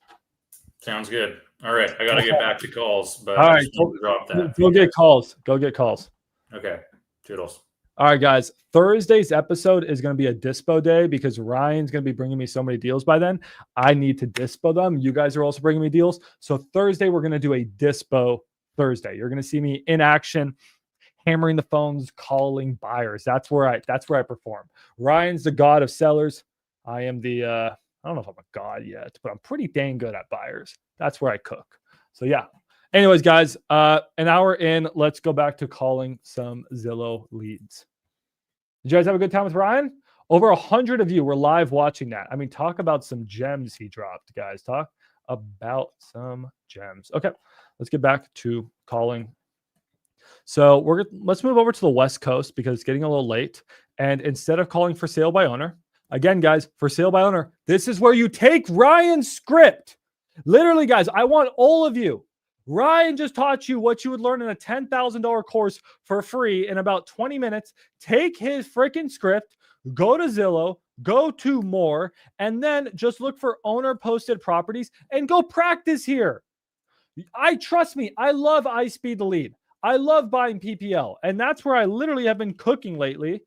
Sounds good. All right. I got to get back to calls, but all right, drop that. Go get calls. Go get calls. Okay. Toodles. All right, guys. Thursday's episode is going to be a dispo day, because Ryan's going to be bringing me so many deals by then. I need to dispo them. You guys are also bringing me deals. So Thursday, we're going to do a dispo Thursday. You're going to see me in action, hammering the phones, calling buyers. That's where I perform. Ryan's the god of sellers. I am the, I don't know if I'm a god yet, but I'm pretty dang good at buyers. That's where I cook. So yeah. Anyways, guys, an hour in, let's go back to calling some Zillow leads. Did you guys have a good time with Ryan? Over 100 of you were live watching that. I mean, talk about some gems he dropped, guys. Talk about some gems. Okay, let's get back to calling. So let's move over to the West Coast, because it's getting a little late. And instead of calling for sale by owner, again, guys, for sale by owner, this is where you take Ryan's script. Literally, guys, I want all of you. Ryan just taught you what you would learn in a $10,000 course for free in about 20 minutes. Take his freaking script, go to Zillow, go to more, and then just look for owner posted properties and go practice here. Trust me, I love I Speed the Lead. I love buying PPL, and that's where I literally have been cooking lately.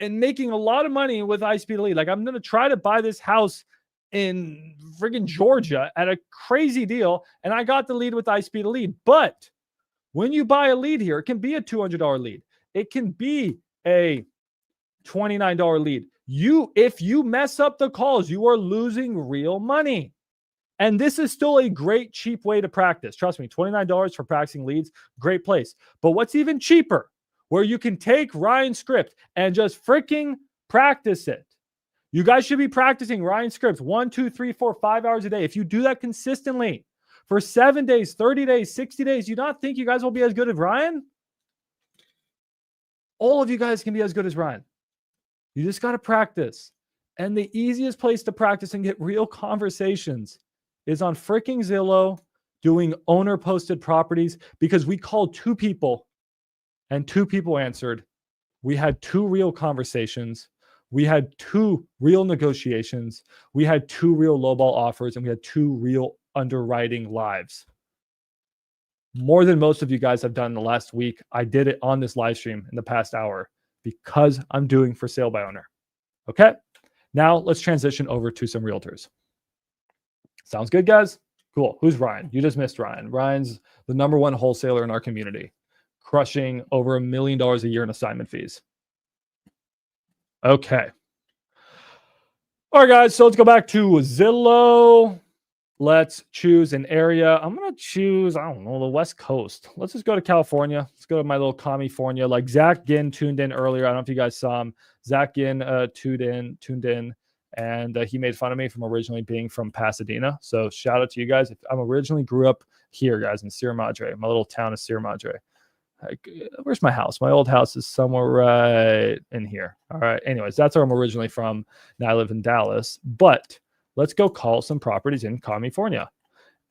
and making a lot of money with high speed lead. Like I'm going to try to buy this house in friggin' Georgia at a crazy deal. And I got the lead with high speed lead. But when you buy a lead here, it can be a $200 lead. It can be a $29 lead. If you mess up the calls, you are losing real money. And this is still a great, cheap way to practice. Trust me, $29 for practicing leads, great place. But what's even cheaper, where you can take Ryan's script and just freaking practice it. You guys should be practicing Ryan's script 1, 2, 3, 4, 5 hours a day. If you do that consistently for 7 days, 30 days, 60 days, you not think you guys will be as good as Ryan? All of you guys can be as good as Ryan. You just got to practice. And the easiest place to practice and get real conversations is on freaking Zillow doing owner posted properties, because we called 2 people and 2 people answered. We had 2 real conversations. We had 2 real negotiations. We had 2 real lowball offers, and we had 2 real underwriting lives. More than most of you guys have done in the last week. I did it on this live stream in the past hour because I'm doing for sale by owner. Okay. Now let's transition over to some realtors. Sounds good, guys? Cool. Who's Ryan? You just missed Ryan. Ryan's the #1 wholesaler in our community, crushing over $1 million a year in assignment fees. Okay. All right, guys. So let's go back to Zillow. Let's choose an area. I'm going to choose, I don't know, the West Coast. Let's just go to California. Let's go to my little California. Like Zach Ginn tuned in earlier. I don't know if you guys saw him. Zach Ginn tuned in. And he made fun of me from originally being from Pasadena. So shout out to you guys. I'm originally grew up here, guys, in Sierra Madre. My little town is Sierra Madre. Like, where's my house? My old house is somewhere right in here. All right. Anyways, that's where I'm originally from. Now I live in Dallas. But let's go call some properties in California.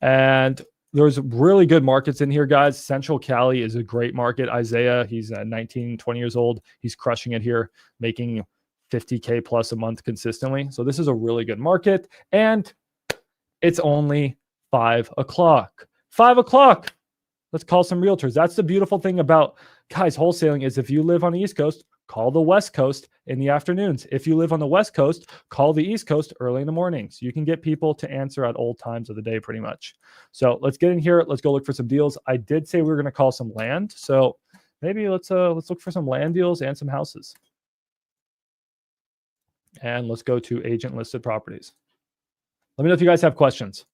And there's really good markets in here, guys. Central Cali is a great market. Isaiah, he's 19, 20 years old. He's crushing it here, making $50K plus a month consistently. So this is a really good market. And it's only 5 o'clock. 5 o'clock. Let's call some realtors. That's the beautiful thing about, guys, wholesaling is if you live on the East Coast, call the West Coast in the afternoons. If you live on the West Coast, call the East Coast early in the mornings. You can get people to answer at all times of the day pretty much. So let's get in here. Let's go look for some deals. I did say we were going to call some land. So maybe let's look for some land deals and some houses. And let's go to agent listed properties. Let me know if you guys have questions.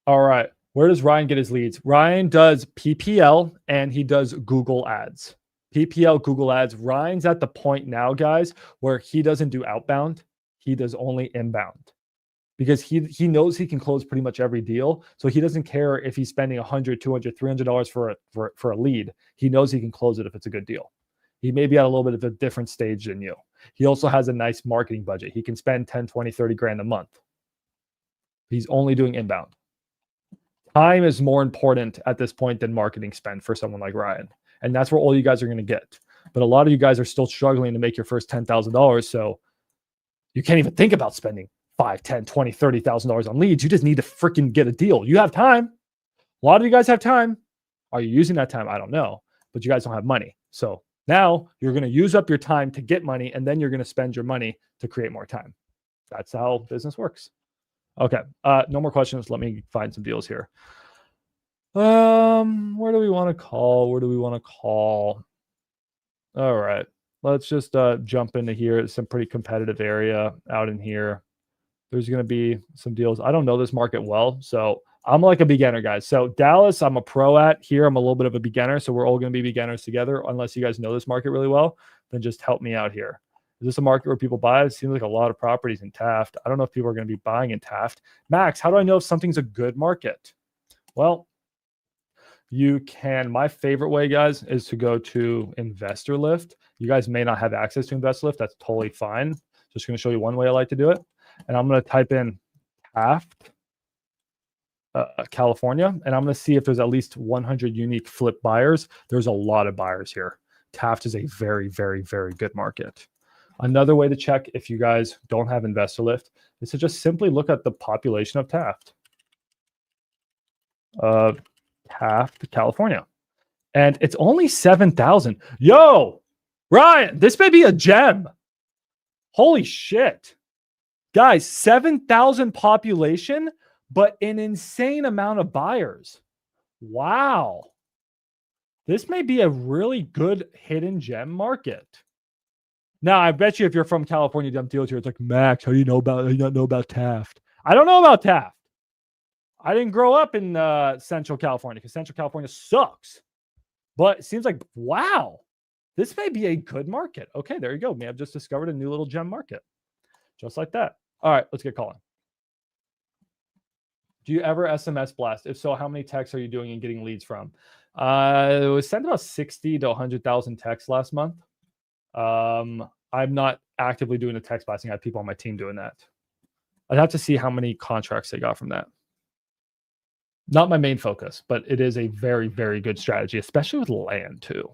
All right. Where does Ryan get his leads? Ryan does PPL and he does Google ads. PPL, Google ads. Ryan's at the point now, guys, where he doesn't do outbound. He does only inbound because he knows he can close pretty much every deal. So he doesn't care if he's spending $100, $200, $300 for a lead. He knows he can close it if it's a good deal. He may be at a little bit of a different stage than you. He also has a nice marketing budget. He can spend 10, 20, 30 grand a month. He's only doing inbound. Time is more important at this point than marketing spend for someone like Ryan. And that's where all you guys are going to get. But a lot of you guys are still struggling to make your first $10,000. So you can't even think about spending $5, $10, $20, $30,000 on leads. You just need to freaking get a deal. You have time. A lot of you guys have time. Are you using that time? I don't know. But you guys don't have money. So now you're going to use up your time to get money, and then you're going to spend your money to create more time. That's how business works. Okay. No more questions. Let me find some deals here. Where do we want to call? Where do we want to call? All right. Let's just jump into here. It's some pretty competitive area out in here. There's going to be some deals. I don't know this market well, so I'm like a beginner, guys. So Dallas, I'm a pro at. Here, I'm a little bit of a beginner, so we're all going to be beginners together. Unless you guys know this market really well, then just help me out here. Is this a market where people buy? It seems like a lot of properties in Taft. I don't know if people are going to be buying in Taft. Max, how do I know if something's a good market? Well, you can, my favorite way, guys, is to go to Investor Lift. You guys may not have access to Investor Lift. That's totally fine. Just going to show you one way I like to do it. And I'm going to type in Taft, California, and I'm going to see if there's at least 100 unique flip buyers. There's a lot of buyers here. Taft is a very, very, very good market. Another way to check if you guys don't have Investor Lift is to just simply look at the population of Taft. Taft, California. And it's only 7,000. Yo, Ryan, this may be a gem. Holy shit. Guys, 7,000 population, but an insane amount of buyers. Wow. This may be a really good hidden gem market. Now, I bet you if you're from California, dumb deals here, it's like, Max, how do you not know about Taft? I don't know about Taft. I didn't grow up in Central California because Central California sucks. But it seems like, wow, this may be a good market. Okay, there you go. May have just discovered a new little gem market. Just like that. All right, let's get calling. Do you ever SMS blast? If so, how many texts are you doing and getting leads from? It was sent about 60 to 100,000 texts last month. I'm not actively doing the text blasting. I have people on my team doing that. I'd have to see how many contracts they got from that. Not my main focus, but it is a very, very good strategy, especially with land too.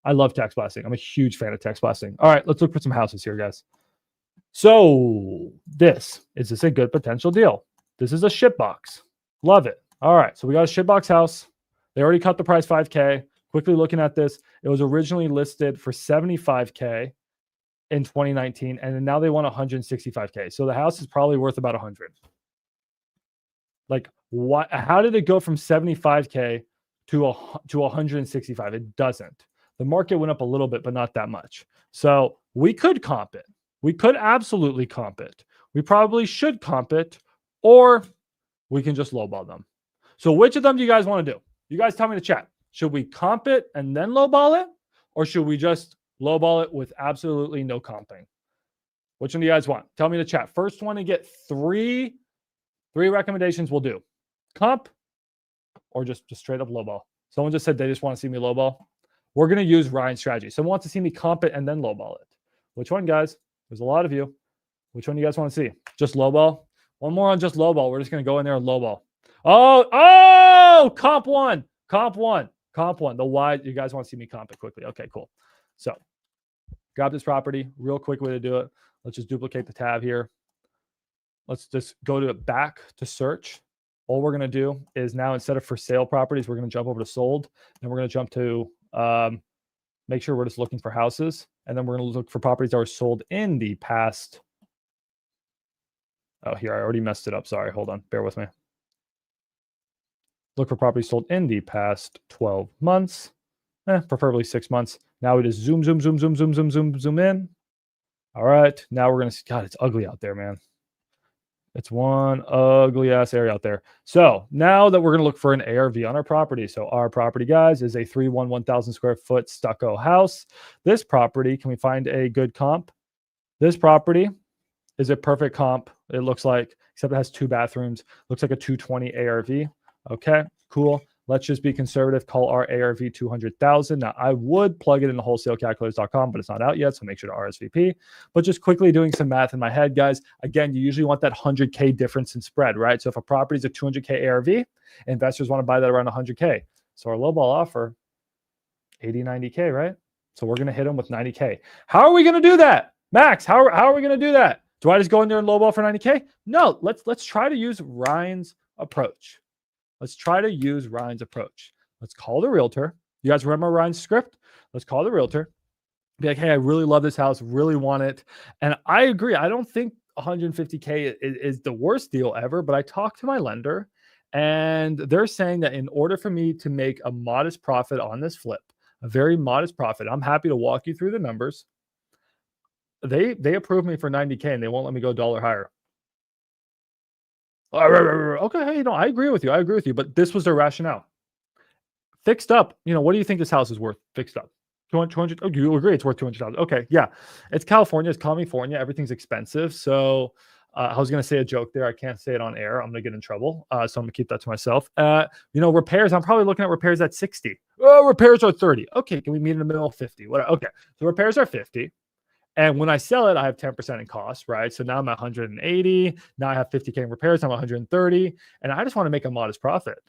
I love text blasting. I'm a huge fan of text blasting. All right, let's look for some houses here, guys. So is this a good potential deal? This is a shitbox. Love it. All right, so we got a shitbox house. They already cut the price $5K. Quickly looking at this, it was originally listed for $75K in 2019, and now they want $165K. So the house is probably worth about $100. Like, what? How did it go from $75K to $165? It doesn't. The market went up a little bit, but not that much. So we could comp it. We could absolutely comp it. We probably should comp it, or we can just lowball them. So which of them do you guys want to do? You guys tell me in the chat. Should we comp it and then lowball it, or should we just lowball it with absolutely no comping? Which one do you guys want? Tell me in the chat. First one to get three recommendations will do. Comp or just straight up lowball. Someone just said they just want to see me lowball. We're going to use Ryan's strategy. Someone wants to see me comp it and then lowball it. Which one, guys? There's a lot of you. Which one do you guys want to see? Just lowball? One more on just lowball. We're just going to go in there and lowball. Oh, comp one. The wide. You guys want to see me comp it quickly. Okay, cool. So grab this property. Real quick way to do it. Let's just duplicate the tab here. Let's just go to back to search. All we're going to do is now, instead of for sale properties, we're going to jump over to sold. Then we're going to jump to make sure we're just looking for houses. And then we're going to look for properties that were sold in the past. Oh, here, I already messed it up. Sorry, hold on. Bear with me. Look for properties sold in the past 12 months, preferably 6 months. Now we just zoom in. All right, now we're going to see, God, it's ugly out there, man. It's one ugly ass area out there. So now that we're going to look for an ARV on our property. So our property, guys, is a 1,000 square foot stucco house. This property, can we find a good comp? This property is a perfect comp. It looks like, except it has 2 bathrooms. Looks like a 220 ARV. Okay, cool. Let's just be conservative. Call our ARV 200,000. Now, I would plug it into wholesalecalculators.com, but it's not out yet, so make sure to RSVP. But just quickly doing some math in my head, guys. Again, you usually want that 100K difference in spread, right? So if a property is a 200K ARV, investors want to buy that around 100K. So our lowball offer, 80, 90K, right? So we're going to hit them with 90K. How are we going to do that? Max, how are we going to do that? Do I just go in there and lowball for 90K? No, let's try to use Ryan's approach. Let's try to use Ryan's approach. Let's call the realtor. You guys remember Ryan's script? Let's call the realtor. Be like, hey, I really love this house, really want it. And I agree. I don't think 150K is the worst deal ever, but I talked to my lender and they're saying that in order for me to make a modest profit on this flip, a very modest profit, I'm happy to walk you through the numbers. They approve me for 90K and they won't let me go $1 higher. Okay, hey, no, I agree with you. But this was their rationale. Fixed up, what do you think this house is worth fixed up? 200. Oh, you agree it's worth 200,000. Okay, yeah. It's California. It's California. Everything's expensive. So I was going to say a joke there. I can't say it on air. I'm going to get in trouble. So I'm going to keep that to myself. Repairs. I'm probably looking at repairs at 60. Oh, repairs are 30. Okay, can we meet in the middle of 50? What? Okay, so repairs are 50. And when I sell it, I have 10% in cost, right? So now I'm at 180. Now I have 50K in repairs. I'm 130. And I just want to make a modest profit.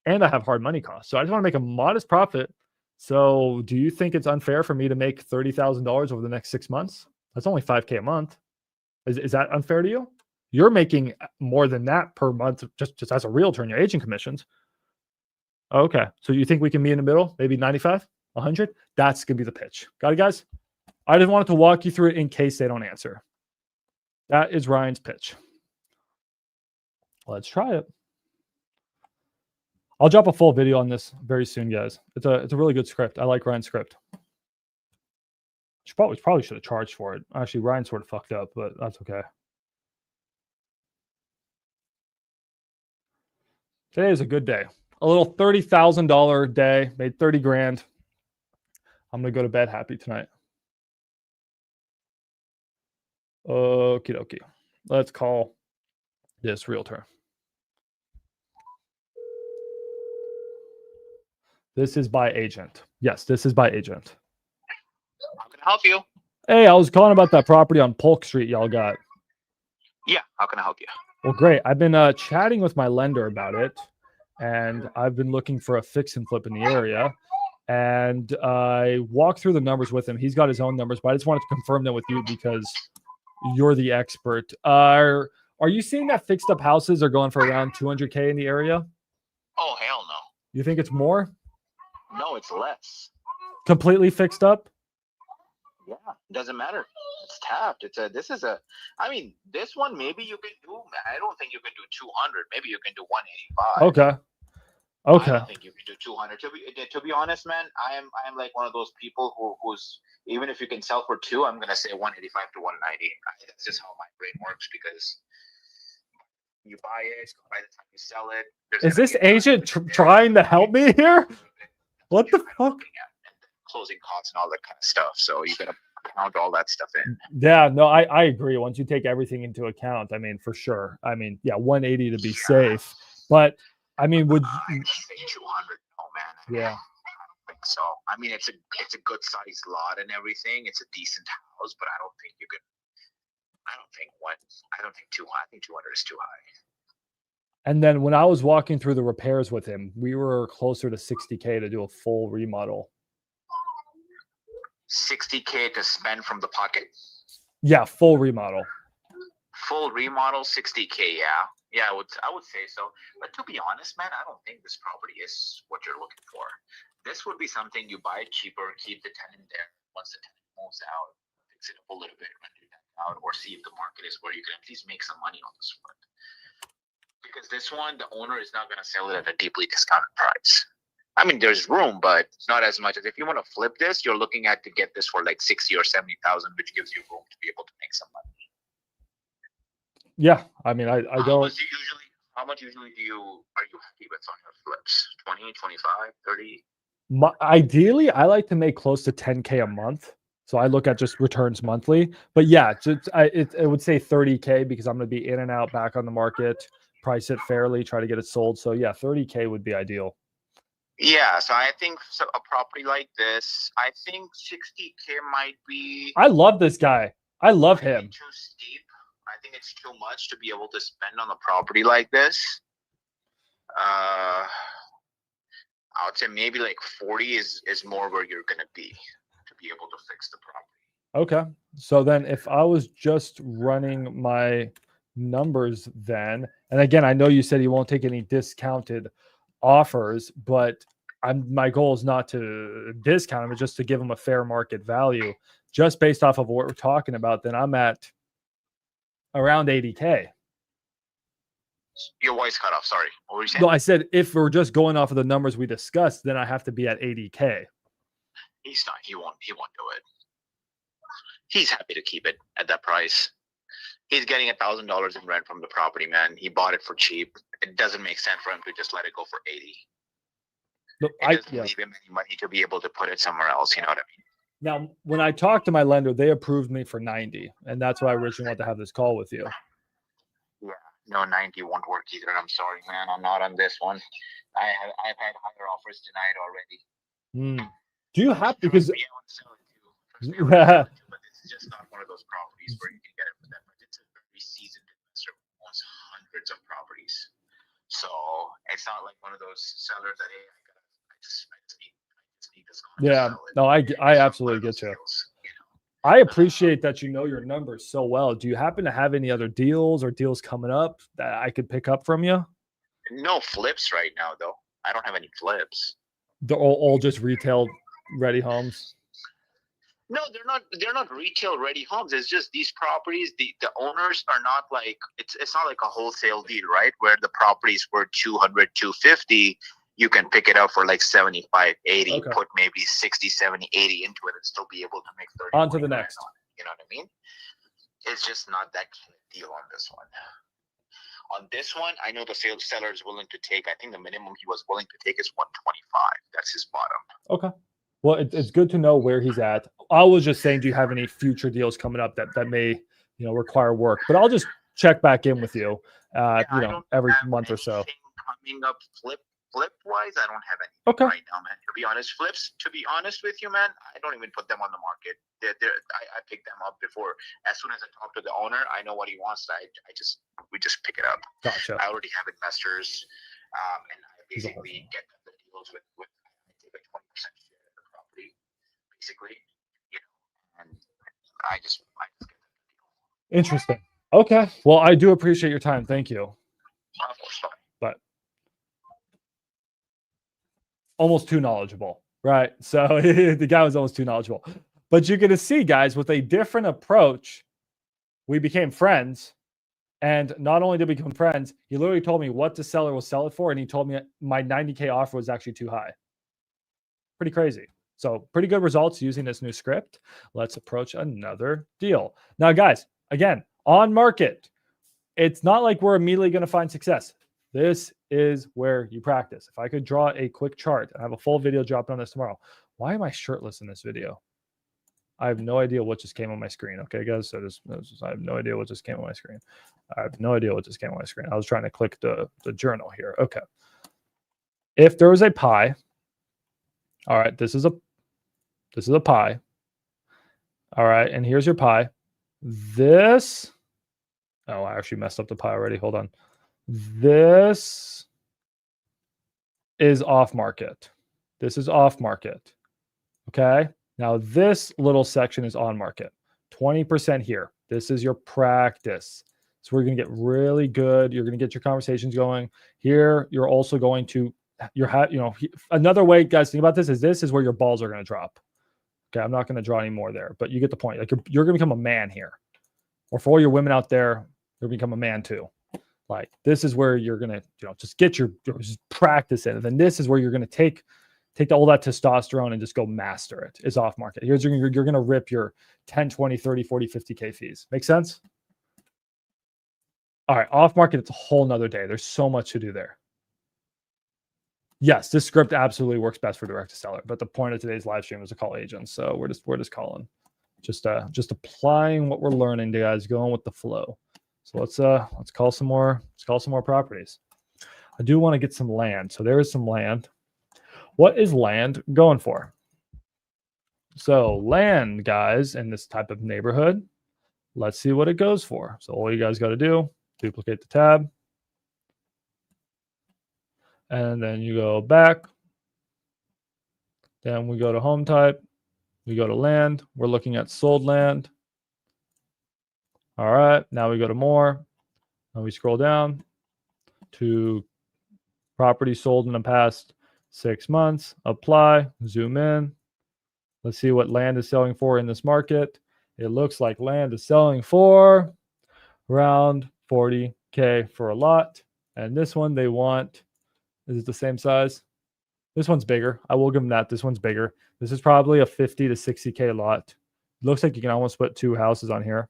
And I have hard money costs. So I just want to make a modest profit. So do you think it's unfair for me to make $30,000 over the next 6 months? That's only $5K a month. Is that unfair to you? You're making more than that per month just as a realtor in your agent commissions. Okay. So you think we can meet in the middle? Maybe 95? 100. That's gonna be the pitch. Got it, guys? I just wanted to walk you through it in case they don't answer. That is Ryan's pitch. Let's try it. I'll drop a full video on this very soon, guys. It's a really good script. I like Ryan's script. Probably should have charged for it. Actually, Ryan sort of fucked up, but that's okay. Today is a good day. A little $30,000 day. Made 30 grand. I'm gonna go to bed happy tonight. Okie dokie. Let's call this realtor. This is by agent. Yes, this is by agent. How can I help you? Hey, I was calling about that property on Polk Street y'all got. Yeah, how can I help you? Well, great. I've been chatting with my lender about it, and I've been looking for a fix and flip in the area. And I walked through the numbers with him. He's got his own numbers, but I just wanted to confirm them with you because you're the expert. Are you seeing that fixed up houses are going for around 200K in the area? Oh, hell no. You think it's more? No, it's less. Completely fixed up? Yeah, doesn't matter. It's tapped. This one maybe you can do. I don't think you can do 200. Maybe you can do 185. Okay. I Okay. don't think you can do 200. To be honest, man, I'm like one of those people who's even if you can sell for 2, I'm gonna say 185 to 190. That's just how my brain works because you buy it, by the time you sell it. Is this agent trying to help me here? What the fuck? Closing costs and all that kind of stuff. So you gotta count all that stuff in. Yeah, no, I agree. Once you take everything into account, I mean, for sure. I mean, yeah, 180 to be safe. But I mean, would I'd say 200? No, man. Yeah. I don't think so. I mean, it's a good sized lot and everything. It's a decent house, but I don't think you could. I don't think 200. I think 200 is too high. And then when I was walking through the repairs with him, we were closer to 60K to do a full remodel. 60K to spend from the pocket. Yeah, full remodel. Full remodel, 60K. Yeah, I would say so. But to be honest, man, I don't think this property is what you're looking for. This would be something you buy cheaper, keep the tenant there. Once the tenant moves out, fix it up a little bit, rent it out, or see if the market is where you can at least make some money on this one. Because this one, the owner is not going to sell it at a deeply discounted price. I mean, there's room, but not as much as if you want to flip this, you're looking at to get this for like 60 or 70,000, which gives you room to be able to make some money. Yeah, I mean, I don't. How much usually are you happy with on your flips? 20, 25, 30? Ideally, I like to make close to 10K a month. So I look at just returns monthly. But yeah, it would say 30K because I'm going to be in and out back on the market, price it fairly, try to get it sold. So yeah, 30K would be ideal. Yeah, so I think a property like this, I think 60K might be. I love this guy. I love him. Too steep. I think it's too much to be able to spend on a property like this. I would say maybe like 40 is more where you're going to be able to fix the property. Okay. So then if I was just running my numbers then, and again, I know you said you won't take any discounted offers, but my goal is not to discount them, it's just to give them a fair market value. Just based off of what we're talking about, then I'm at around 80K. Your voice cut off. Sorry. What were you saying? No, I said if we're just going off of the numbers we discussed, then I have to be at 80K. He's not. He won't do it. He's happy to keep it at that price. He's getting $1,000 in rent from the property, man. He bought it for cheap. It doesn't make sense for him to just let it go for 80. Look, it doesn't leave him any money to be able to put it somewhere else. You know what I mean? Now, when I talked to my lender, they approved me for 90, and that's why I originally wanted to have this call with you. Yeah, no, 90 won't work either. I'm sorry, man. I'm not on this one. I've had higher offers tonight already. Do you have because? Yeah. But it's just not one of those properties where you can get it for that much. It's a very seasoned investor who owns hundreds of properties. So it's not like one of those sellers that I just need this. Yeah, no, I absolutely get you. I appreciate that you know your numbers so well. Do you happen to have any other deals or deals coming up that I could pick up from you? No flips right now, though. I don't have any flips. They're all just retail ready homes? No, they're not retail ready homes. It's just these properties, the owners are not like, it's not like a wholesale deal, right? Where the properties were 200, 250, you can pick it up for like 75, 80, Okay. put maybe 60, 70, 80 into it and still be able to make 30. On to the 40 grand next. on it, you know what I mean? It's just not that kind of deal on this one. On this one, I know the seller is willing to take, I think the minimum he was willing to take is 125. That's his bottom. Okay. Well, it's good to know where he's at. I was just saying, do you have any future deals coming up that may, require work? But I'll just check back in with you, I don't every have month or so. anything coming up flip wise. I don't have any right now, man. To be honest, flips. To be honest with you, man, I don't even put them on the market. I pick them up before. As soon as I talk to the owner, I know what he wants. We just pick it up. Gotcha. I already have investors, and I basically get them the deals with I take a 20% share of the property, basically, and I just get them the deal. Interesting. Okay. Well, I do appreciate your time. Thank you. Of course, fine. But almost too knowledgeable, right? So the guy was almost too knowledgeable. But you're going to see, guys, with a different approach, we became friends. And not only did we become friends, he literally told me what the seller will sell it for. And he told me my 90K offer was actually too high. Pretty crazy. So pretty good results using this new script. Let's approach another deal. Now, guys, again, on market, it's not like we're immediately going to find success. This is where you practice. If I could draw a quick chart, I have a full video dropping on this tomorrow. Why am I shirtless in this video? I have no idea what just came on my screen. Okay, guys. So I have no idea what just came on my screen. I have no idea what just came on my screen. I was trying to click the journal here. Okay. If there was a pie, all right, this is a pie. All right, and here's your pie. This, oh, I actually messed up the pie already. Hold on. This is off market. This is off market. Okay. Now this little section is on market. 20% here. This is your practice. So we're going to get really good. You're going to get your conversations going. Here, you're also going to, another way, guys, think about this is where your balls are going to drop. Okay, I'm not going to draw any more there, but you get the point. Like you're going to become a man here. Or for all your women out there, you'll become a man too. Like this is where you're going to, just get just practice it. And then this is where you're going to take all that testosterone and just go master it. It's off market. Here's you're going to rip your 10, 20, 30, 40, 50K fees. Make sense? All right, off market, it's a whole nother day. There's so much to do there. Yes, this script absolutely works best for direct to seller, but the point of today's live stream is to call agents. So we're just calling, just applying what we're learning, guys, going with the flow. So let's call some more. Let's call some more properties. I do want to get some land. So there is some land. What is land going for? So land, guys, in this type of neighborhood, let's see what it goes for. So all you guys got to do, duplicate the tab. And then you go back. Then we go to home type. We go to land. We're looking at sold land. All right. Now we go to more. And we scroll down to property sold in the past 6 months. Apply. Zoom in. Let's see what land is selling for in this market. It looks like land is selling for around 40K for a lot. And this one they want, is it the same size? This one's bigger. I will give them that. This one's bigger. This is probably a 50 to 60K lot. It looks like you can almost put 2 houses on here.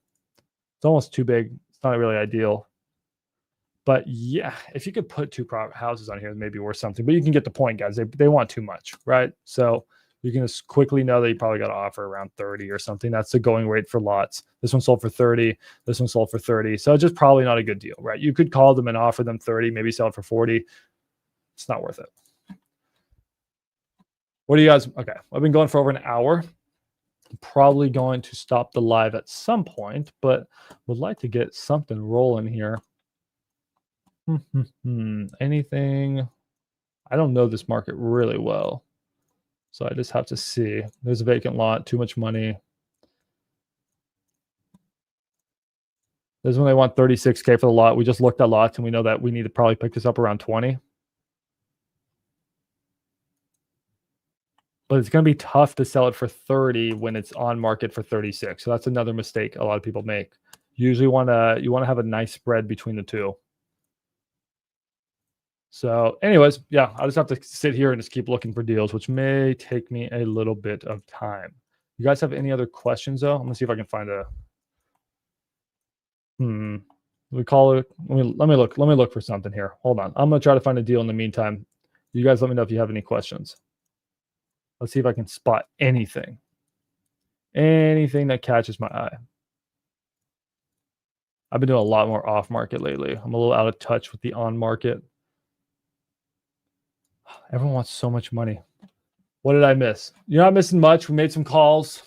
It's almost too big. It's not really ideal. But yeah, if you could put 2 houses on here, maybe worth something. But you can get the point, guys. They want too much, right? So you can just quickly know that you probably got to offer around 30 or something. That's the going rate for lots. This one sold for 30. This one sold for 30. So it's just probably not a good deal, right? You could call them and offer them 30, maybe sell it for 40. It's not worth it. What do you guys? Okay, I've been going for over an hour. I'm probably going to stop the live at some point, but would like to get something rolling here. Anything? I don't know this market really well, so I just have to see. There's a vacant lot, too much money. This is when they want 36K for the lot. We just looked at lots and we know that we need to probably pick this up around 20. but it's going to be tough to sell it for 30 when it's on market for 36. So that's another mistake a lot of people make. Usually you want to have a nice spread between the two. So anyways, yeah, I just have to sit here and just keep looking for deals, which may take me a little bit of time. You guys have any other questions though? I'm gonna see if I can find a we call it. Let me look for something here. Hold on. I'm gonna try to find a deal in the meantime. You guys let me know if you have any questions. Let's see if I can spot anything. Anything that catches my eye. I've been doing a lot more off market lately. I'm a little out of touch with the on market. Everyone wants so much money. What did I miss? You're not missing much. We made some calls.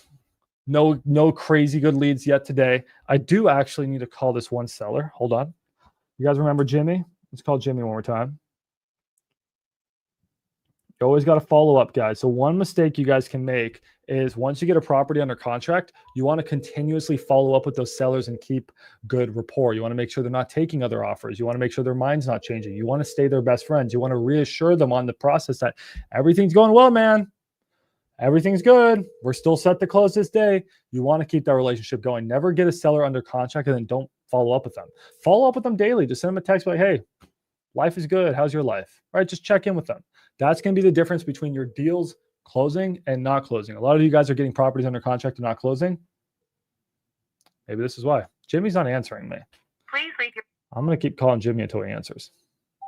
No crazy good leads yet today. I do actually need to call this one seller. Hold on. You guys remember Jimmy? Let's call Jimmy one more time. You always got to follow up, guys. So one mistake you guys can make is once you get a property under contract, you want to continuously follow up with those sellers and keep good rapport. You want to make sure they're not taking other offers. You want to make sure their mind's not changing. You want to stay their best friends. You want to reassure them on the process that everything's going well, man. Everything's good. We're still set to close this day. You want to keep that relationship going. Never get a seller under contract and then don't follow up with them. Follow up with them daily. Just send them a text like, hey, life is good. How's your life? All right, just check in with them. That's going to be the difference between your deals closing and not closing. A lot of you guys are getting properties under contract and not closing. Maybe this is why. Jimmy's not answering me. Please leave your. I'm going to keep calling Jimmy until he answers.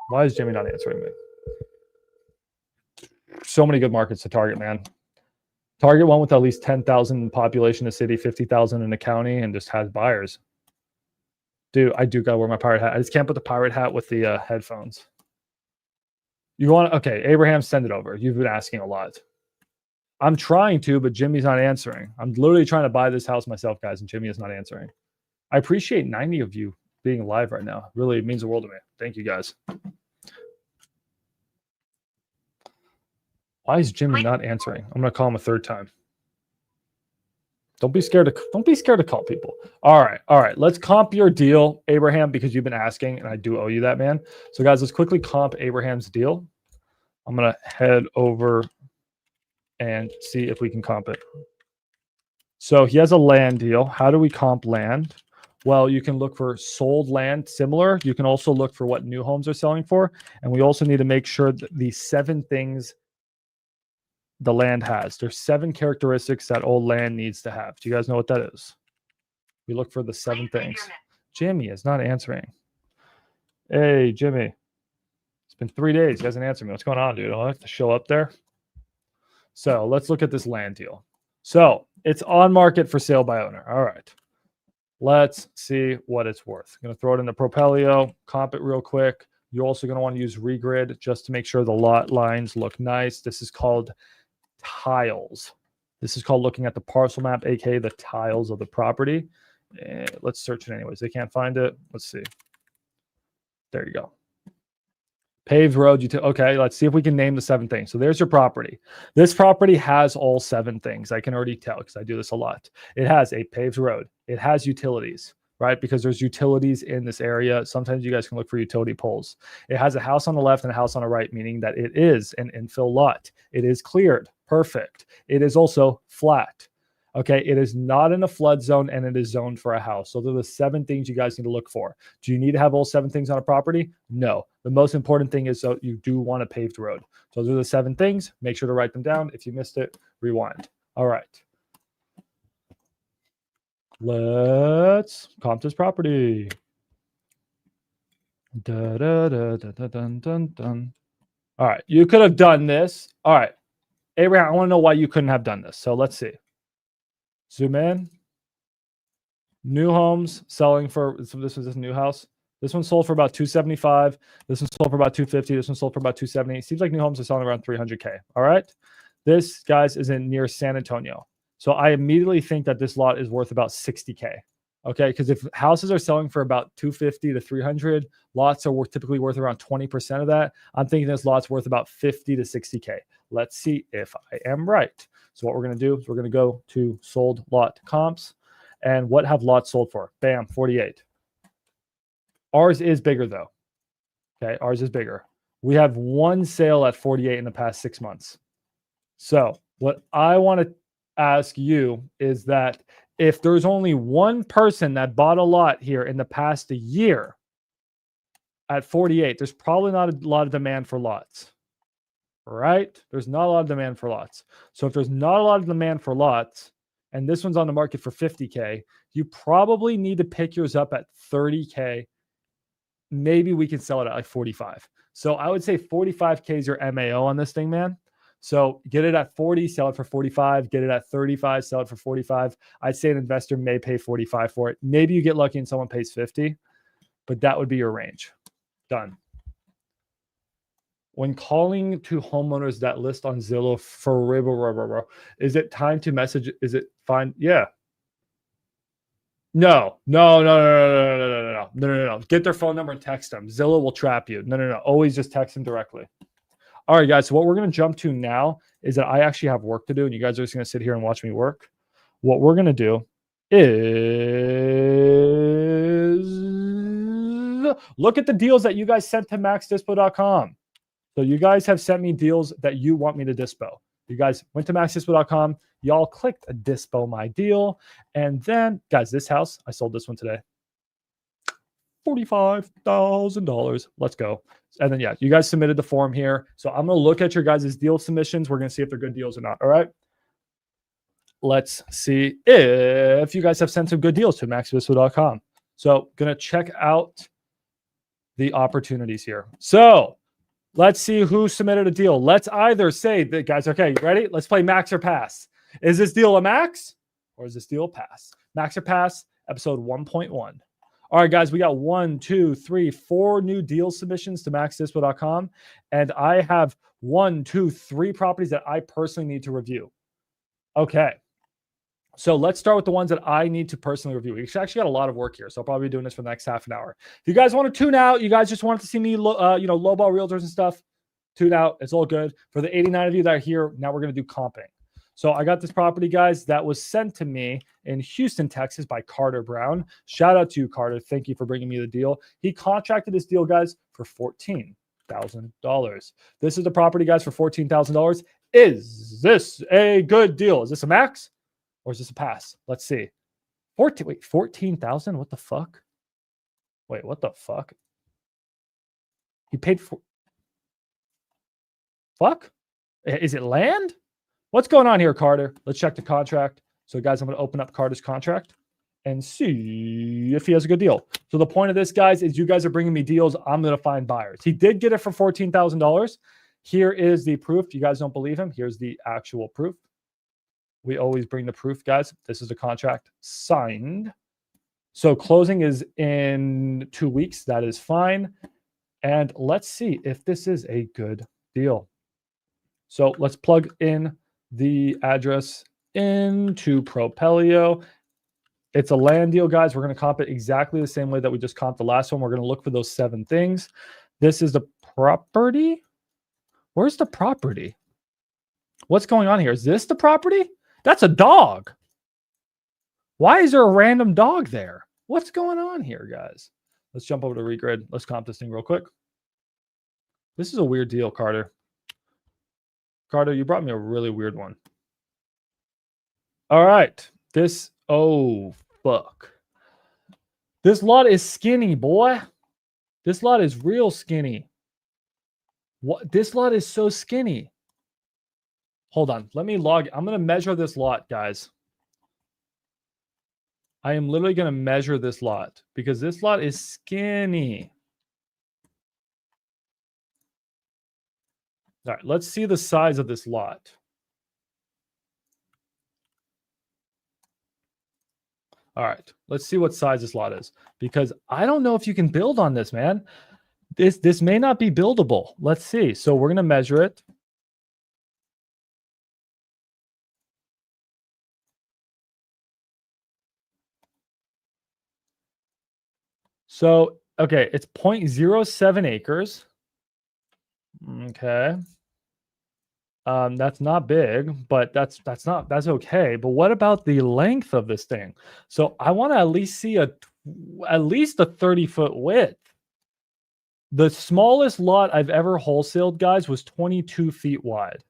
Why is Jimmy not answering me? So many good markets to target, man. Target one with at least 10,000 population in the city, 50,000 in the county, and just has buyers. Dude, I do gotta wear my pirate hat. I just can't put the pirate hat with the headphones. You want okay, Abraham, send it over. You've been asking a lot. I'm trying to, but Jimmy's not answering. I'm literally trying to buy this house myself, guys, and Jimmy is not answering. I appreciate 90 of you being live right now. Really, it means the world to me. Thank you, guys. Why is Jimmy not answering? I'm gonna call him a third time. Don't be scared to call people. All right. Let's comp your deal, Abraham, because you've been asking, and I do owe you that, man. So, guys, let's quickly comp Abraham's deal. I'm gonna head over and see if we can comp it. So he has a land deal. How do we comp land? Well, you can look for sold land similar. You can also look for what new homes are selling for, and we also need to make sure that the 7 things the land has. There's 7 characteristics that old land needs to have. Do you guys know what that is? We look for the 7 things. Jimmy is not answering. Hey, Jimmy. It's been 3 days. He hasn't answered me. What's going on, dude? I'll have to show up there. So let's look at this land deal. So it's on market for sale by owner. All right. Let's see what it's worth. I'm going to throw it in the Propelio, comp it real quick. You're also going to want to use regrid just to make sure the lot lines look nice. This is called tiles. This is called looking at the parcel map, aka the tiles of the property. Let's search it anyways. They can't find it. Let's see. There you go. Paved road. Okay, let's see if we can name the 7 things. So there's your property. This property has all 7 things. I can already tell because I do this a lot. It has a paved road. It has utilities, right? Because there's utilities in this area. Sometimes you guys can look for utility poles. It has a house on the left and a house on the right, meaning that it is an infill lot. It is cleared. Perfect. It is also flat. Okay, it is not in a flood zone and it is zoned for a house. So those are the 7 things you guys need to look for. Do you need to have all 7 things on a property? No. The most important thing is so you do want a paved road. So those are the 7 things. Make sure to write them down. If you missed it, rewind. All right. Let's comp this property. Dun, dun, dun, dun, dun, dun. All right, you could have done this. All right, Abraham, I want to know why you couldn't have done this. So let's see. Zoom in. New homes selling for, so this is this new house. This one sold for about 275. This one sold for about 250. This one sold for about 270. It seems like new homes are selling around 300K. All right. This, guys, is in near San Antonio. So I immediately think that this lot is worth about 60K. Okay, because if houses are selling for about 250 to 300, lots are typically worth around 20% of that. I'm thinking this lot's worth about 50 to 60K. Let's see if I am right. So what we're going to do is we're going to go to sold lot comps. And what have lots sold for? Bam, 48. Ours is bigger though. Okay, ours is bigger. We have 1 sale at 48 in the past 6 months. So What I want to ask you is that if there's only one person that bought a lot here in the past year at 48, there's probably not a lot of demand for lots, right? There's not a lot of demand for lots. So if there's not a lot of demand for lots, and this one's on the market for 50K, you probably need to pick yours up at 30K. Maybe we can sell it at like 45. So I would say 45K is your MAO on this thing, man. So get it at 40, sell it for 45, get it at 35, sell it for 45. I'd say an investor may pay 45 for it. Maybe you get lucky and someone pays 50, but that would be your range. Done. When calling to homeowners that list on Zillow for is it time to message? Is it fine? Yeah. No. Get their phone number and text them. Zillow will trap you. No. Always just text them directly. All right, guys. So what we're going to jump to now is that I actually have work to do, and you guys are just going to sit here and watch me work. What we're going to do is look at the deals that you guys sent to maxdispo.com. So you guys have sent me deals that you want me to dispo. You guys went to maxdispo.com. Y'all clicked a dispo my deal. And then, guys, this house, I sold this one today. $45,000. Let's go. And then, yeah, you guys submitted the form here. So I'm going to look at your guys' deal submissions. We're going to see if they're good deals or not. All right. Let's see if you guys have sent some good deals to maxdispo.com. So going to check out the opportunities here. So let's see who submitted a deal. Let's either say that, guys, okay, you ready? Let's play max or pass. Is this deal a max or is this deal a pass? Max or pass, episode 1.1. All right, guys, we got 1, 2, 3, 4 new deal submissions to maxdispo.com. And I have 1, 2, 3 properties that I personally need to review. Okay. So let's start with the ones that I need to personally review. We actually got a lot of work here, so I'll probably be doing this for the next half an hour. If you guys want to tune out, you guys just wanted to see me, lowball realtors and stuff, tune out. It's all good. For the 89 of you that are here, now we're going to do comping. So I got this property, guys, that was sent to me in Houston, Texas by Carter Brown. Shout out to you, Carter. Thank you for bringing me the deal. He contracted this deal, guys, for $14,000. This is the property, guys, for $14,000. Is this a good deal? Is this a max? Or is this a pass? Let's see. 14,000? What the fuck? Wait, what the fuck? He paid for... Fuck? Is it land? What's going on here, Carter? Let's check the contract. So, guys, I'm going to open up Carter's contract and see if he has a good deal. So the point of this, guys, is you guys are bringing me deals. I'm going to find buyers. He did get it for $14,000. Here is the proof. You guys don't believe him. Here's the actual proof. We always bring the proof, guys. This is a contract signed. So closing is in 2 weeks. That is fine. And let's see if this is a good deal. So let's plug in the address into Propelio. It's a land deal, guys. We're going to comp it exactly the same way that we just comped the last one. We're going to look for those 7 things. This is the property. Where's the property? What's going on here? Is this the property? That's a dog. Why is there a random dog there? What's going on here, guys? Let's jump over to Regrid. Let's comp this thing real quick. This is a weird deal, Carter. Carter, you brought me a really weird one. All right. This, oh, fuck. This lot is skinny, boy. This lot is real skinny. What? This lot is so skinny. Hold on. Let me log. I'm going to measure this lot, guys. I am literally going to measure this lot because this lot is skinny. All right. Let's see the size of this lot. All right. Let's see what size this lot is because I don't know if you can build on this, man. This may not be buildable. Let's see. So we're going to measure it. So, okay, it's 0.07 acres. Okay. That's not big, but that's okay. But what about the length of this thing? So I want to at least see at least a 30-foot width. The smallest lot I've ever wholesaled, guys, was 22 feet wide.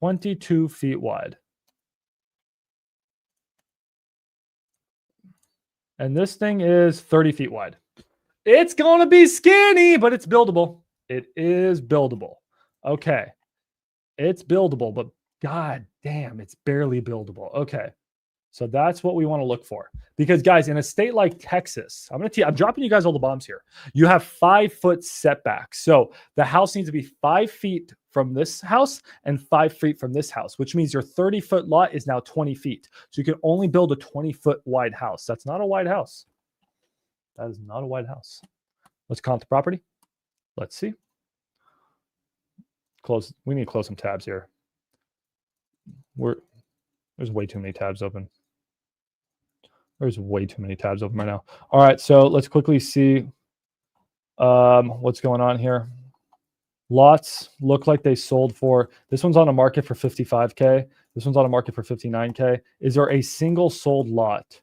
22 feet wide. And this thing is 30 feet wide. It's going to be skinny, but it's buildable. It is buildable. Okay. It's buildable, but god damn, it's barely buildable. Okay. So that's what we want to look for. Because guys, in a state like Texas, I'm dropping you guys all the bombs here. You have 5 foot setbacks. So the house needs to be 5 feet from this house and 5 feet from this house, which means your 30-foot lot is now 20 feet. So you can only build a 20-foot wide house. That's not a wide house. That is not a wide house. Let's count the property. Let's see. Close. We need to close some tabs here. There's way too many tabs open. There's way too many tabs open right now. All right, so let's quickly see what's going on here. Lots look like they sold for, this one's on a market for 55K. This one's on a market for 59K. Is there a single sold lot?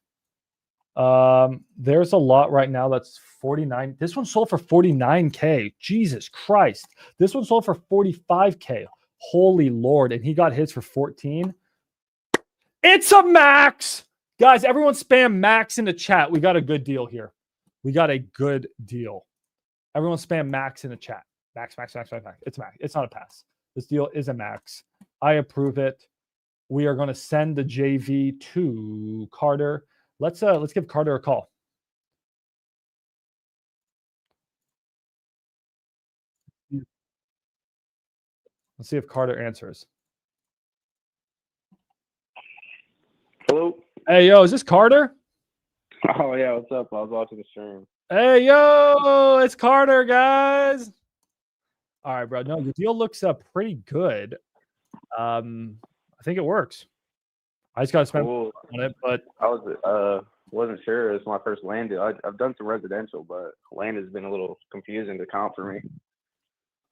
There's a lot right now that's 49. This one sold for 49K. Jesus Christ. This one sold for 45K. Holy Lord. And he got his for 14. It's a max. Guys, everyone spam max in the chat. We got a good deal here. We got a good deal. Everyone spam max in the chat. Max. It's max. It's not a pass. This deal is a max. I approve it. We are going to send the JV to Carter. Let's give Carter a call. Let's see if Carter answers. Hello. Hey, yo, is this Carter? Oh yeah, what's up? I was watching the stream. Hey, yo, it's Carter, guys. All right, bro. No, your deal looks pretty good. I think it works. I just got to spend Cool. on it, but I wasn't sure. It's my first land deal. I've done some residential, but land has been a little confusing to count for me.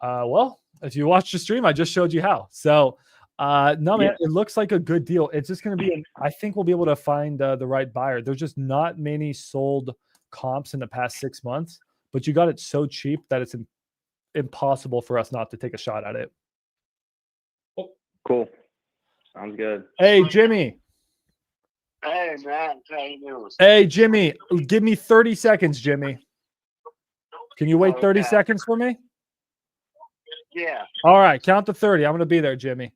well, if you watched the stream, I just showed you how. So, no, man, it looks like a good deal. It's just going to be, I think we'll be able to find the right buyer. There's just not many sold comps in the past 6 months, but you got it so cheap that it's impossible for us not to take a shot at it. Cool. Sounds good. Hey, Jimmy. Hey, man, how you doing? Hey, Jimmy, give me 30 seconds, Jimmy. Can you wait 30 seconds for me? Yeah. All right, count to 30. I'm going to be there, Jimmy.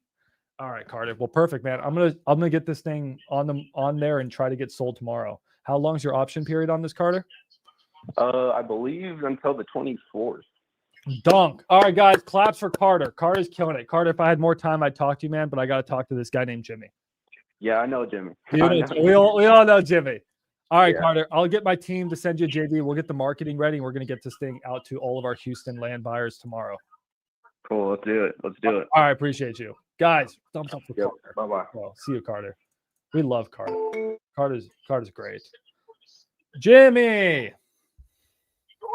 All right, Carter. Well, perfect, man. I'm gonna get this thing on there and try to get sold tomorrow. How long is your option period on this, Carter? I believe until the 24th. Dunk. All right, guys, claps for Carter. Carter's killing it. Carter, if I had more time, I'd talk to you, man, but I got to talk to this guy named Jimmy. Yeah, I know Jimmy. We all know Jimmy. All right, Yeah. Carter, I'll get my team to send you a JD. We'll get the marketing ready. We're going to get this thing out to all of our Houston land buyers tomorrow. Cool. Let's do it. All right, appreciate you. Guys, thumbs up for Yep. Carter. Bye-bye. Well, see you, Carter. We love Carter. Carter's great. Jimmy.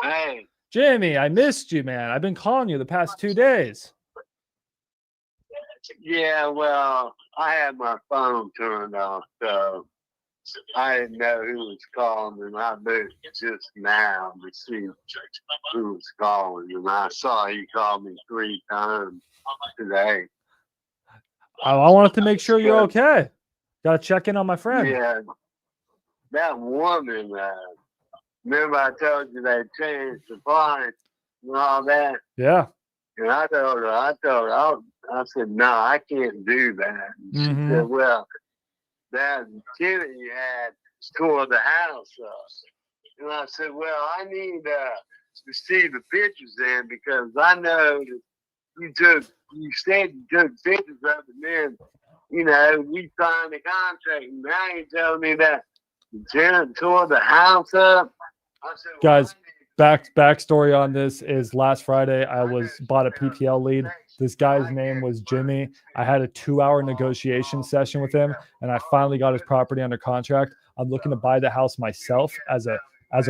Hey. Jimmy, I missed you, man. I've been calling you the past 2 days. Yeah, well, I had my phone turned off, so I didn't know who was calling, and I moved just now to see who was calling, and I saw you called me 3 times today. I wanted to make sure you're okay. Got to check in on my friend. Yeah, that woman, remember I told you they changed the price and all that? Yeah. And I told her, I said, no, I can't do that. And she said, well, that tenant you had tore the house up. And I said, well, I need to see the pictures then, because I know that you said you took pictures of it, and then, we signed the contract, and now you're telling me that the tenant tore the house up. I said, well, Guys, backstory on this is last Friday, I bought a PPL lead. This guy's name was Jimmy. I had a 2-hour negotiation session with him, and I finally got his property under contract. I'm looking to buy the house myself as a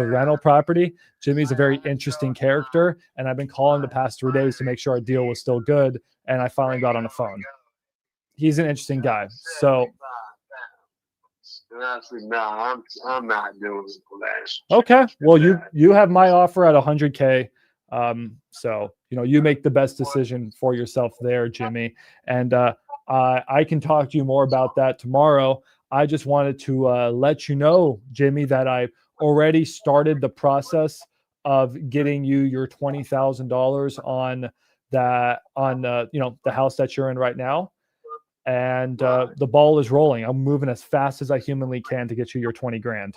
rental property. Jimmy's a very interesting character, and I've been calling the past 3 days to make sure our deal was still good, and I finally got on the phone. He's an interesting guy. So, and I said, no, I'm not doing it for that. okay. Well, you have my offer at 100K. So, you make the best decision for yourself there, Jimmy. And I can talk to you more about that tomorrow. I just wanted to let you know, Jimmy, that I already started the process of getting you your $20,000 on that the house that you're in right now, and the ball is rolling. I'm moving as fast as I humanly can to get you your 20 grand.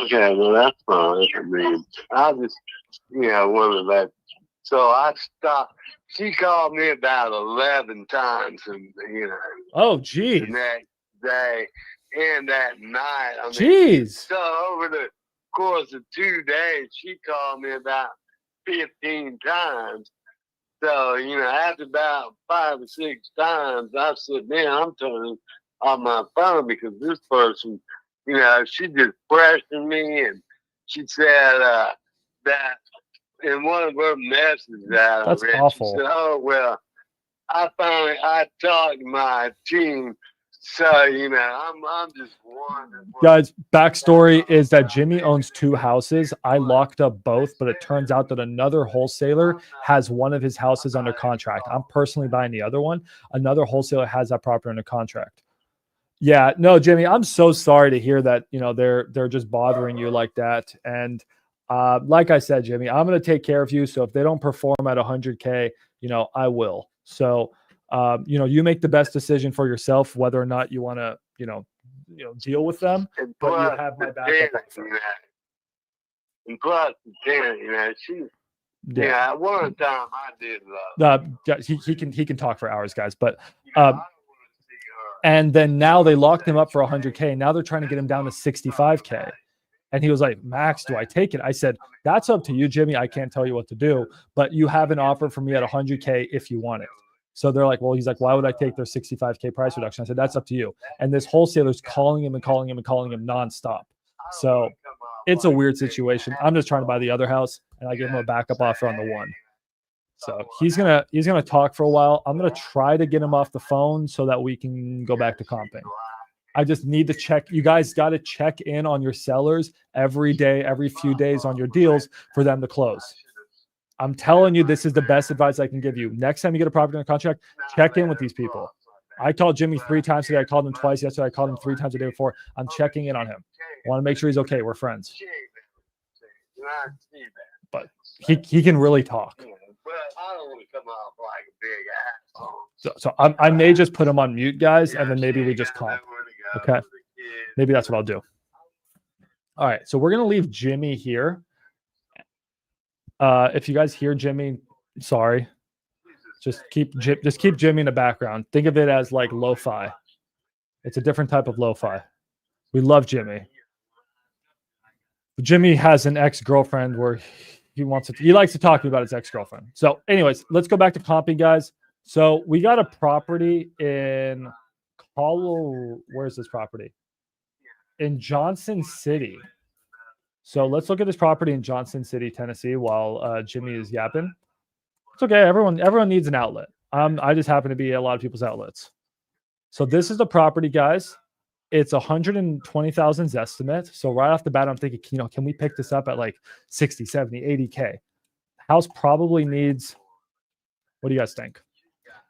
Okay, well that's fine. I mean, I just wondered that. So I stopped. She called me about 11 times, and Oh, geez. the next day and that night. I mean, Jeez. so over the course of 2 days, she called me about 15 times. So, after about 5 or 6 times, I said, man, I'm turning on my phone because this person, she just pressured me, and she said that in one of her messages that That's I read, awful. she said, oh, well, I talked to my team. So, I'm just wondering. Guys, backstory is that Jimmy owns 2 houses. I locked up both, but it turns out that another wholesaler has one of his houses under contract. I'm personally buying the other one. Another wholesaler has that property under contract. Yeah, no, Jimmy, I'm so sorry to hear that, they're just bothering you like that. And like I said, Jimmy, I'm going to take care of you. So if they don't perform at 100K, I will. So, you make the best decision for yourself, whether or not you want to, deal with them. And But you plus have my the backup. tenant, and plus the tenant, she. Yeah, one time I did love. He can talk for hours, guys. But I don't want to see her. and then now they locked him up for 100K. Now they're trying to get him down to 65K. And he was like, Max, do I take it? I said, that's up to you, Jimmy. I can't tell you what to do, but you have an offer for me at 100K if you want it. So they're like, well, he's like, why would I take their 65K price reduction? I said, that's up to you. And this wholesaler's calling him and calling him and calling him nonstop. So it's a weird situation. I'm just trying to buy the other house, and I give him a backup offer on the one. So he's gonna talk for a while. I'm gonna try to get him off the phone so that we can go back to comping. I just need to check. You guys got to check in on your sellers every day, every few days on your deals for them to close. I'm telling you, this is the best advice I can give you. Next time you get a property under contract, check in with these people. I called Jimmy 3 times today. I called him twice yesterday. I called him 3 times the day before. I'm checking in on him. I want to make sure he's okay. We're friends. But he can really talk. Well, I don't want to come off like a big asshole. So I may just put him on mute, guys, and then maybe we just comp. Okay. Maybe that's what I'll do. All right. So we're going to leave Jimmy here. If you guys hear Jimmy, sorry. Just keep Jimmy in the background. Think of it as like lo-fi. It's a different type of lo-fi. We love Jimmy. Jimmy has an ex-girlfriend where he likes to talk about his ex-girlfriend. So anyways, let's go back to comping, guys. So we got a property in where's this property? In Johnson City. So let's look at this property in Johnson City, Tennessee, while Jimmy is yapping. It's okay. Everyone needs an outlet. I just happen to be a lot of people's outlets. So this is the property, guys. It's 120,000's estimate. So right off the bat, I'm thinking, can we pick this up at like 60, 70, 80K? House probably needs, what do you guys think?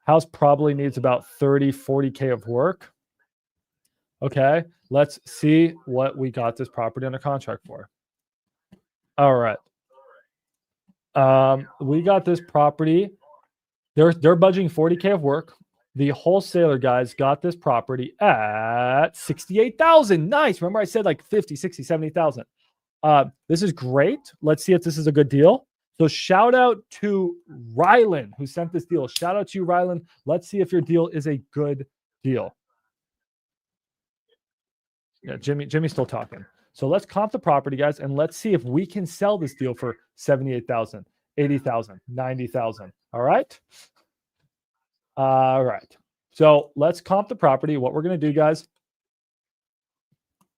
House probably needs about 30, 40K of work. Okay, let's see what we got this property under contract for. All right. We got this property. They're budgeting 40K of work. The wholesaler guys got this property at 68,000. Nice. Remember I said like 50, 60, 70,000. This is great. Let's see if this is a good deal. So shout out to Rylan who sent this deal. Shout out to you, Rylan. Let's see if your deal is a good deal. Yeah, Jimmy's still talking. So let's comp the property, guys, and let's see if we can sell this deal for 78,000, 80,000, 90,000. All right. All right. So let's comp the property. What we're going to do, guys,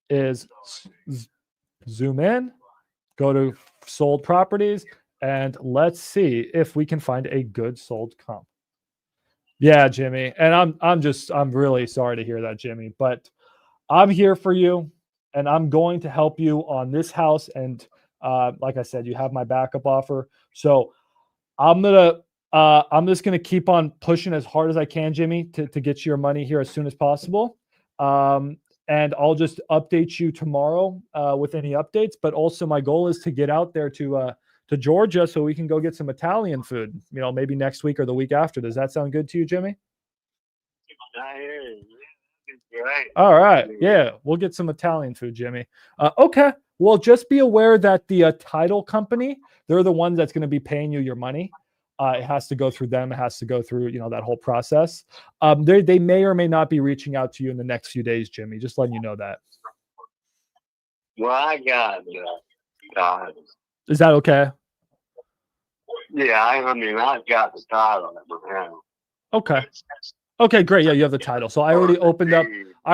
is zoom in, go to sold properties, and let's see if we can find a good sold comp. Yeah, Jimmy. And I'm really sorry to hear that, Jimmy, but I'm here for you and I'm going to help you on this house. And like I said, you have my backup offer. So I'm going to I'm just going to keep on pushing as hard as I can, Jimmy, to get you your money here as soon as possible. And I'll just update you tomorrow with any updates. But also my goal is to get out there to Georgia so we can go get some Italian food, maybe next week or the week after. Does that sound good to you, Jimmy? I hear you. Great. All right. Yeah, we'll get some Italian food, Jimmy. Okay. Well, just be aware that the title company, they're the ones that's going to be paying you your money. It has to go through them. It has to go through, that whole process. They may or may not be reaching out to you in the next few days, Jimmy. Just letting you know that. Well, I got Is that okay? yeah, I mean, I've got the title now. Okay. Okay, great. Yeah, you have the title. So I already opened up. Yeah, I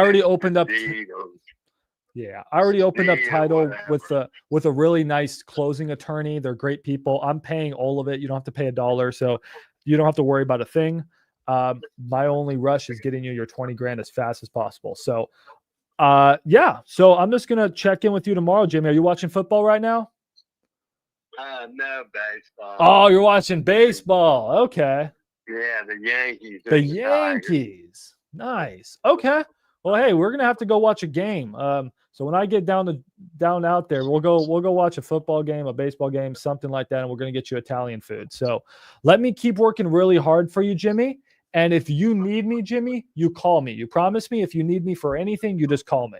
already opened up title with a really nice closing attorney. They're great people. I'm paying all of it. You don't have to pay $1, so you don't have to worry about a thing. My only rush is getting you your 20 grand as fast as possible. So, yeah. So I'm just gonna check in with you tomorrow, Jimmy. Are you watching football right now? No, baseball. Oh, you're watching baseball. Okay. Yeah, the Yankees. The Yankees. Nice. Okay. Well, hey, we're gonna have to go watch a game. So when I get down out there, we'll go watch a football game, a baseball game, something like that, and we're gonna get you Italian food. So let me keep working really hard for you, Jimmy. And if you need me, Jimmy, you call me. You promise me if you need me for anything, you just call me.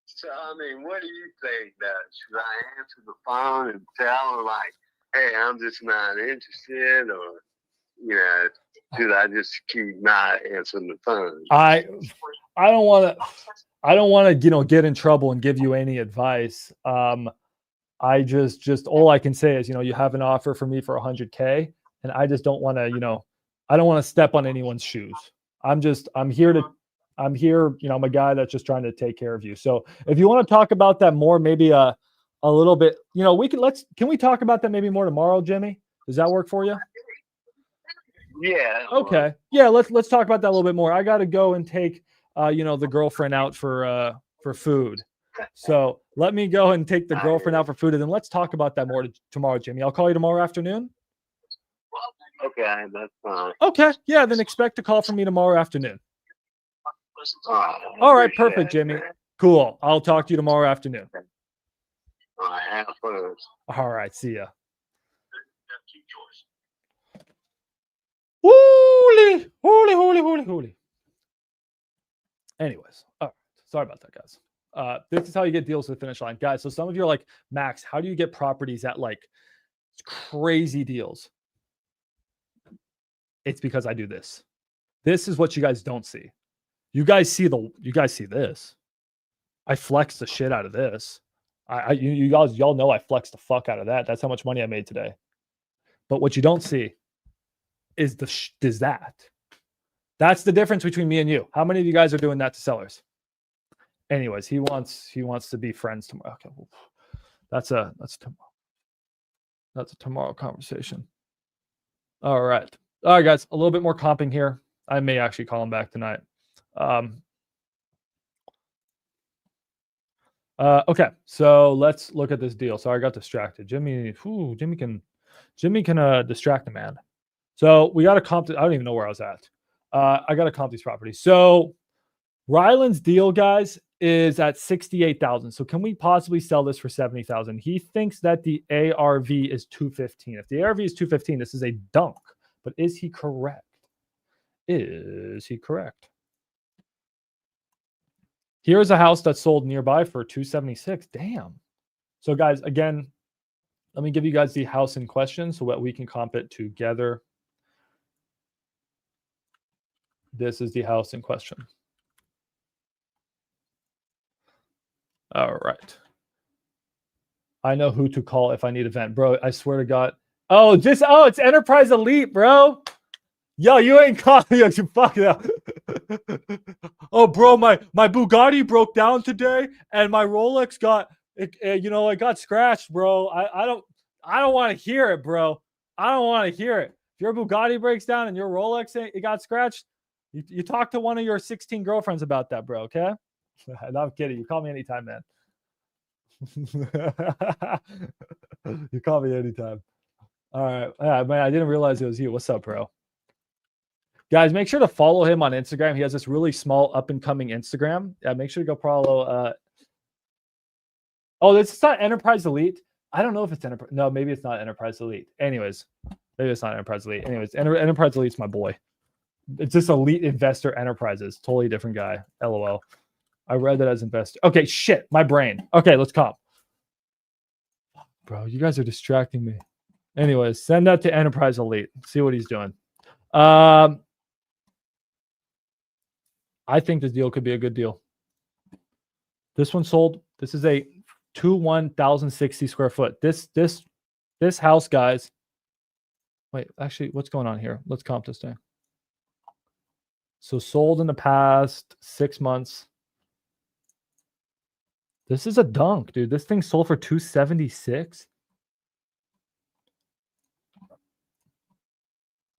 So I mean, what do you think? Should I answer the phone and tell her like, "Hey, I'm just not interested," or should I just keep not answering the phone? I don't want to get in trouble and give you any advice. I just all I can say is you have an offer for me for $100K, and I just don't want to I don't want to step on anyone's shoes. I'm here. I'm a guy that's just trying to take care of you. So if you want to talk about that more, maybe a little bit, can we talk about that maybe more tomorrow, Jimmy? Does that work for you? Yeah. Okay. Yeah. Let's talk about that a little bit more. I got to go and take, the girlfriend out for food. So let me go and take the girlfriend out for food, and then let's talk about that more tomorrow, Jimmy. I'll call you tomorrow afternoon. Okay, that's fine. Okay. Yeah. Then expect a call from me tomorrow afternoon. All right. Perfect, Jimmy. Cool. I'll talk to you tomorrow afternoon. All right. Have fun. All right. See ya. Holy. Anyways, all right. Sorry about that, guys. This is how you get deals to the finish line, guys. So some of you are like, Max, how do you get properties at like crazy deals? It's because I do this. This is what you guys don't see. You guys see this. I flex the shit out of this. Y'all know I flexed the fuck out of that. That's how much money I made today. But what you don't see is that. That's the difference between me and you. How many of you guys are doing that to sellers? Anyways, he wants to be friends tomorrow. Okay, well, that's a tomorrow conversation. All right, guys. A little bit more comping here. I may actually call him back tonight. Okay, so let's look at this deal. Sorry, I got distracted. Jimmy can distract a man. So we got to comp. I don't even know where I was at. I got to comp these properties. So Ryland's deal, guys, is at 68,000. So can we possibly sell this for 70,000? He thinks that the ARV is 215. If the ARV is 215, this is a dunk. But is he correct? Here's a house that sold nearby for 276. Damn. So guys, again, let me give you guys the house in question so that we can comp it together. This is the house in question. All right. I know who to call if I need a vent, bro. I swear to God. It's Enterprise Elite, bro. Yo, you ain't calling me. You fuck it up. Oh, bro, my Bugatti broke down today, and my Rolex it got scratched, bro. I don't want to hear it, bro. I don't want to hear it. If your Bugatti breaks down and your Rolex it got scratched, you talk to one of your 16 girlfriends about that, bro. Okay? No, I'm kidding. You call me anytime, man. You call me anytime. All right. Yeah, man, I didn't realize it was you. What's up, bro? Guys, make sure to follow him on Instagram. He has this really small up and coming Instagram. Yeah, make sure to go follow. Oh, this is not Enterprise Elite. I don't know if it's Enterprise. No, maybe it's not Enterprise Elite. Anyways, maybe it's not Enterprise Elite. Anyways, Enterprise Elite's my boy. It's just Elite Investor Enterprises. Totally different guy. LOL. I read that as investor. Okay, shit. My brain. Okay, let's comp. Bro, you guys are distracting me. Anyways, send that to Enterprise Elite. See what he's doing. I think this deal could be a good deal. This one sold. This is a 1,060 square foot. This house, guys. Wait, actually, what's going on here? Let's comp this thing. So sold in the past 6 months. This is a dunk, dude. This thing sold for 276.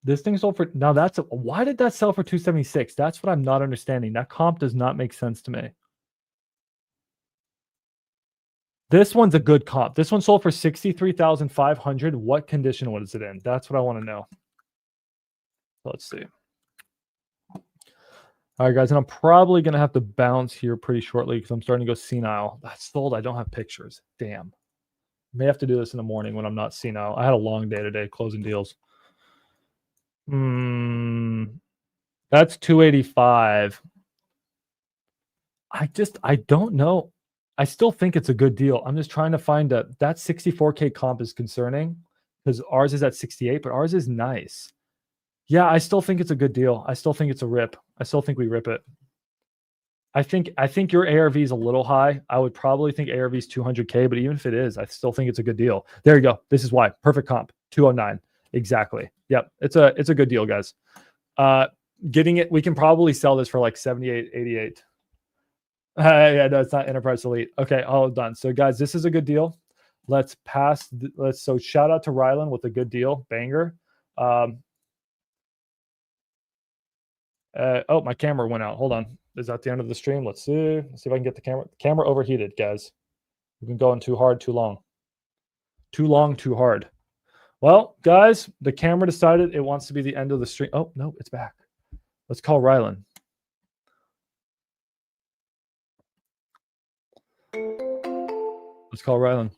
This thing sold for now. Why did that sell for 276? That's what I'm not understanding. That comp does not make sense to me. This one's a good comp. This one sold for 63,500. What condition was it in? That's what I want to know. Let's see. All right, guys, and I'm probably going to have to bounce here pretty shortly because I'm starting to go senile. That's sold. I don't have pictures. Damn. May have to do this in the morning when I'm not senile. I had a long day today closing deals. That's 285. I don't know. I still think it's a good deal. I'm just trying to find that 64K comp is concerning because ours is at 68, but ours is nice. Yeah, I still think it's a good deal. I still think it's a rip. I still think we rip it. I think your ARV is a little high. I would probably think ARV is 200K, but even if it is, I still think it's a good deal. There you go. This is why. Perfect comp. 209. Exactly. Yep. It's a good deal, guys. Getting it, we can probably sell this for like 78, 88. Yeah, no, it's not Enterprise Elite. Okay, all done. So, guys, this is a good deal. Let's pass. So shout out to Rylan with a good deal. Banger. Oh, my camera went out. Hold on. Is that the end of the stream? Let's see. Let's see if I can get the camera. The camera overheated, guys. We've been going too hard, too long. Too long, too hard. Well, guys, the camera decided it wants to be the end of the stream. Oh, no, it's back. Let's call Rylan. Let's call Rylan.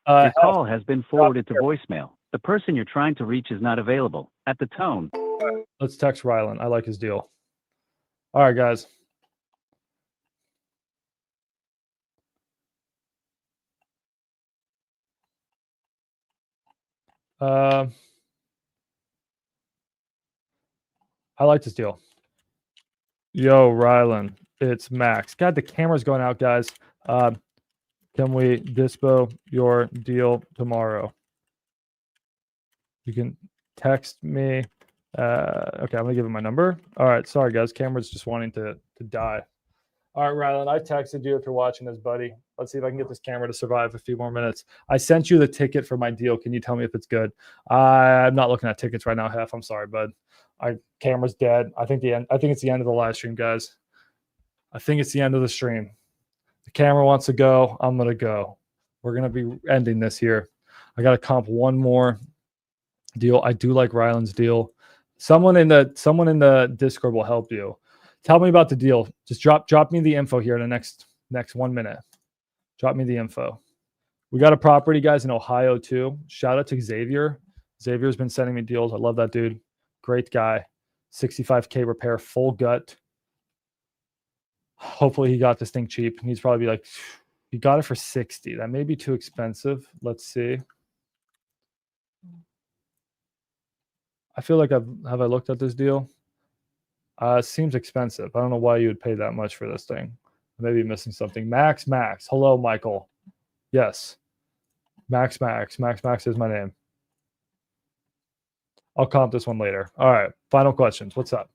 Your call has been forwarded to voicemail. The person you're trying to reach is not available. At the tone. Let's text Rylan. I like his deal. All right, guys. I like this deal. Yo, Rylan, it's Max. God, the camera's going out, guys. Can we dispo your deal tomorrow? You can text me. Okay, I'm gonna give him my number. All right, sorry guys, camera's just wanting to die. All right, Rylan, I texted you if you're watching this, buddy. Let's see if I can get this camera to survive a few more minutes. I sent you the ticket for my deal. Can you tell me if it's good? I'm not looking at tickets right now, Hef. I'm sorry, bud. Camera's dead. I think it's the end of the live stream, guys. I think it's the end of the stream. The camera wants to go. I'm gonna go. We're gonna be ending this here. I gotta comp one more deal. I do like Rylan's deal. Someone in the Discord will help you. Tell me about the deal. Just drop me the info here in the next 1 minute. Drop me the info. We got a property, guys, in Ohio too. Shout out to Xavier. Xavier's been sending me deals. I love that dude. Great guy. 65K repair, full gut. Hopefully he got this thing cheap. He's probably like, he got it for 60. That may be too expensive. Let's see. I feel like have I looked at this deal? Seems expensive. I don't know why you would pay that much for this thing. Maybe missing something. Max. Hello, Michael. Yes. Max is my name. I'll comp this one later. All right. Final questions. What's up?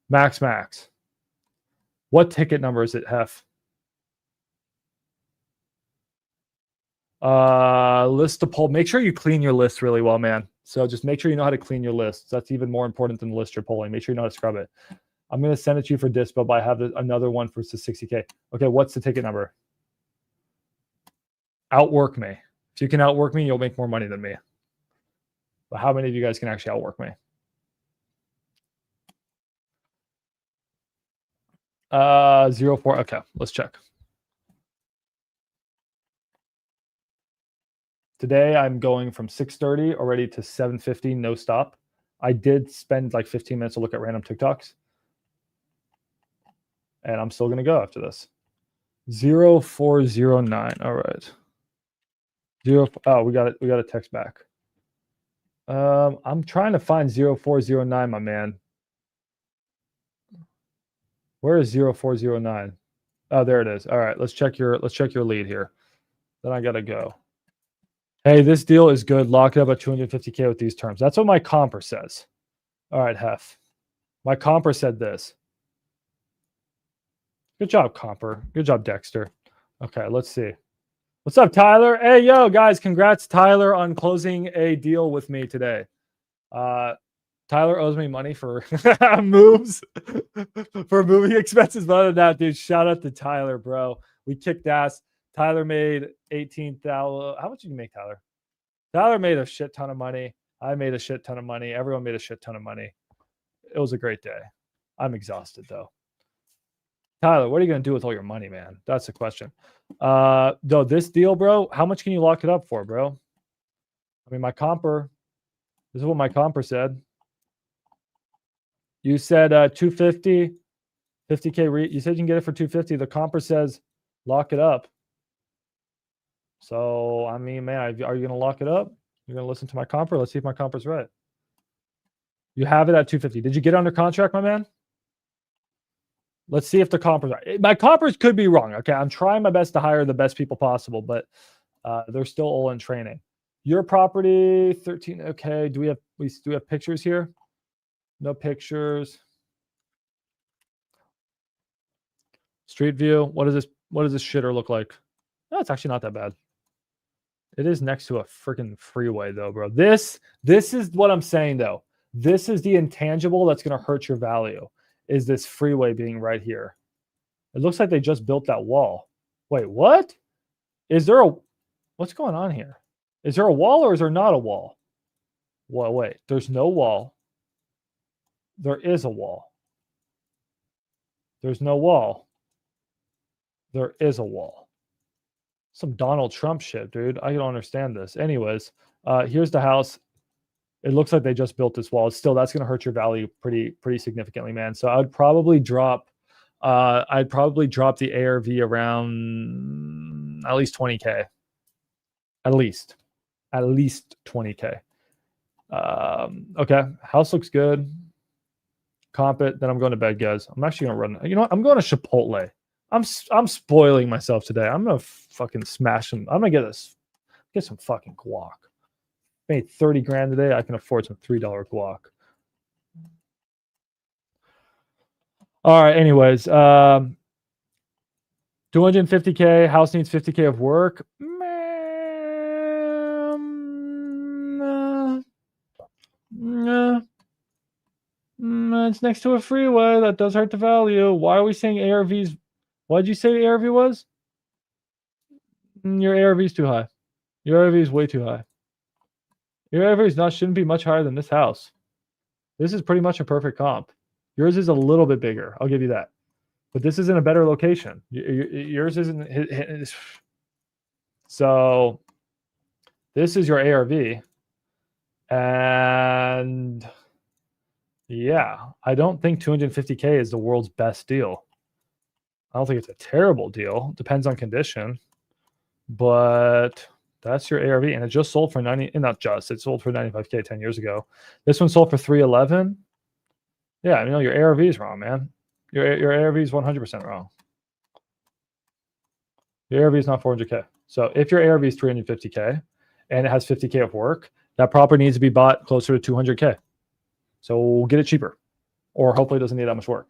Max. What ticket number is it, Hef? List to poll. Make sure you clean your list really well, man. So just make sure you know how to clean your lists. That's even more important than the list you're polling. Make sure you know how to scrub it. I'm going to send it to you for dispo, but I have another one for 60K. Okay, what's the ticket number? Outwork me. If you can outwork me, you'll make more money than me. But how many of you guys can actually outwork me? 04. Okay, let's check. Today I'm going from 6:30 already to 7:50, no stop. I did spend like 15 minutes to look at random TikToks. And I'm still gonna go after this. 0409. All right. Oh, we got it. We got a text back. I'm trying to find 0409, my man. Where is 0409? Oh, there it is. All right, let's check your lead here. Then I gotta go. Hey, this deal is good. Lock it up at 250K with these terms. That's what my comper says. All right, Hef. My comper said this. Good job, comper. Good job, Dexter. Okay, let's see. What's up, Tyler? Hey, yo, guys, congrats, Tyler, on closing a deal with me today. Tyler owes me money for moves, for moving expenses. But other than that, dude, shout out to Tyler, bro. We kicked ass. Tyler made 18,000. How much did you make, Tyler? Tyler made a shit ton of money. I made a shit ton of money. Everyone made a shit ton of money. It was a great day. I'm exhausted, though. Tyler, what are you going to do with all your money, man? That's the question. Though this deal, bro, how much can you lock it up for, bro? I mean, my comper, this is what my comper said. You said 250, 50K. You said you can get it for 250. The comper says lock it up. So, I mean, man, are you going to lock it up? You're going to listen to my comper? Let's see if my comper's right. You have it at 250. Did you get under contract, my man? Let's see if the compers are. My compers could be wrong. Okay, I'm trying my best to hire the best people possible, but they're still all in training. Your property, 13. Okay, do we have pictures here? No pictures. Street view. What does this shitter look like? No, it's actually not that bad. It is next to a freaking freeway, though, bro. This is what I'm saying, though. This is the intangible that's going to hurt your value. Is this freeway being right here? It looks like they just built that wall. Wait, what? What's going on here? Is there a wall or is there not a wall? Well, wait, there's no wall. There is a wall. There's no wall. There is a wall. Some Donald Trump shit, dude. I don't understand this. Anyways, here's the house. It looks like they just built this wall. Still, that's going to hurt your value pretty significantly, man. So I'd probably drop the ARV around at least 20K. At least 20K. Okay, house looks good. Comp it. Then I'm going to bed, guys. I'm actually going to run. You know what? I'm going to Chipotle. I'm spoiling myself today. I'm going to fucking smash them. I'm going to get some fucking guac. Made 30 grand today. I can afford some $3 guac. All right. Anyways, 250K. House needs 50K of work. It's next to a freeway. That does hurt the value. Why are we saying ARVs? What did you say the ARV was? Your ARV is too high. Your ARV is way too high. Your ARV shouldn't be much higher than this house. This is pretty much a perfect comp. Yours is a little bit bigger. I'll give you that. But this is in a better location. Yours isn't. So this is your ARV. And yeah, I don't think 250K is the world's best deal. I don't think it's a terrible deal. Depends on condition. But that's your ARV, and it just sold for 90. Not just, it sold for 95K 10 years ago. This one sold for 311. Yeah, you know your ARV is wrong, man. Your ARV is 100% wrong. Your ARV is not 400K. So if your ARV is 350K and it has 50K of work, that property needs to be bought closer to 200K. So get it cheaper, or hopefully it doesn't need that much work.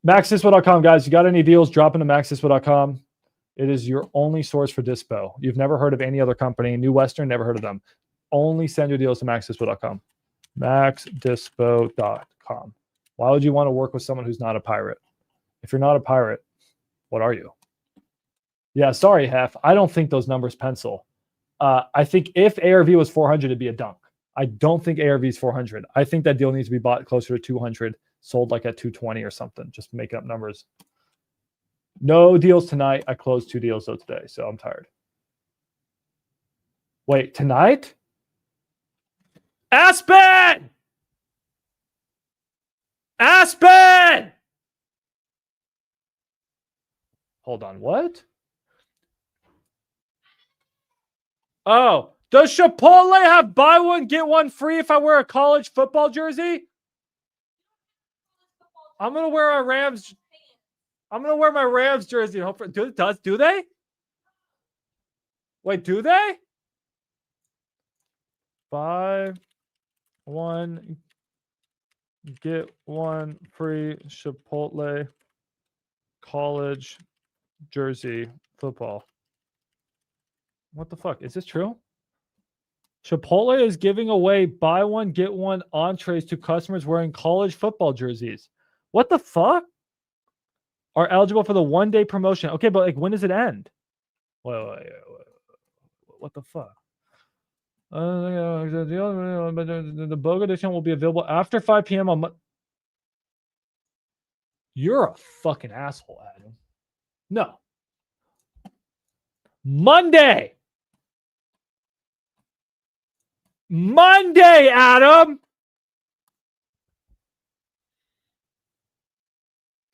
MaxDispo.com, guys. You got any deals? Drop into MaxDispo.com. It is your only source for dispo. You've never heard of any other company. New Western, never heard of them. Only send your deals to MaxDispo.com. MaxDispo.com. Why would you want to work with someone who's not a pirate? If you're not a pirate, what are you? Yeah, sorry, Hef. I don't think those numbers pencil. I think if ARV was 400, it'd be a dunk. I don't think ARV is 400. I think that deal needs to be bought closer to 200, sold like at 220 or something. Just make up numbers. No deals tonight. I closed 2 deals though today, so I'm tired. Wait, tonight? Aspen! Aspen! Hold on, what? Oh, does Chipotle have buy one, get one free if I wear a college football jersey? I'm gonna wear a Rams. I'm gonna wear my Rams jersey and hope for do they? Wait, do they? Buy one, get one free Chipotle college jersey football. What the fuck? Is this true? Chipotle is giving away buy one, get one entrees to customers wearing college football jerseys. What the fuck? Are eligible for the 1-day promotion. Okay, but like when does it end? Wait. What the fuck? The BOGO edition will be available after 5 p.m. on You're a fucking asshole, Adam. No. Monday, Adam.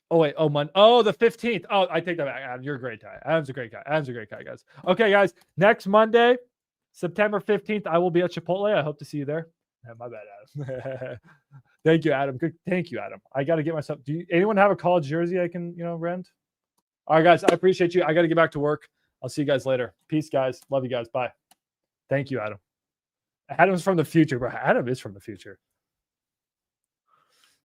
Oh, wait. Oh, the 15th. Oh, I take that back. Adam, you're a great guy. Adam's a great guy. Guys. Okay, guys. Next Monday, September 15th, I will be at Chipotle. I hope to see you there. My bad, Adam. Thank you, Adam. Good. Thank you, Adam. I got to get myself. Anyone have a college jersey I can, rent? All right, guys. I appreciate you. I got to get back to work. I'll see you guys later. Peace, guys. Love you guys. Bye. Thank you, Adam. Adam's from the future, bro. Adam is from the future.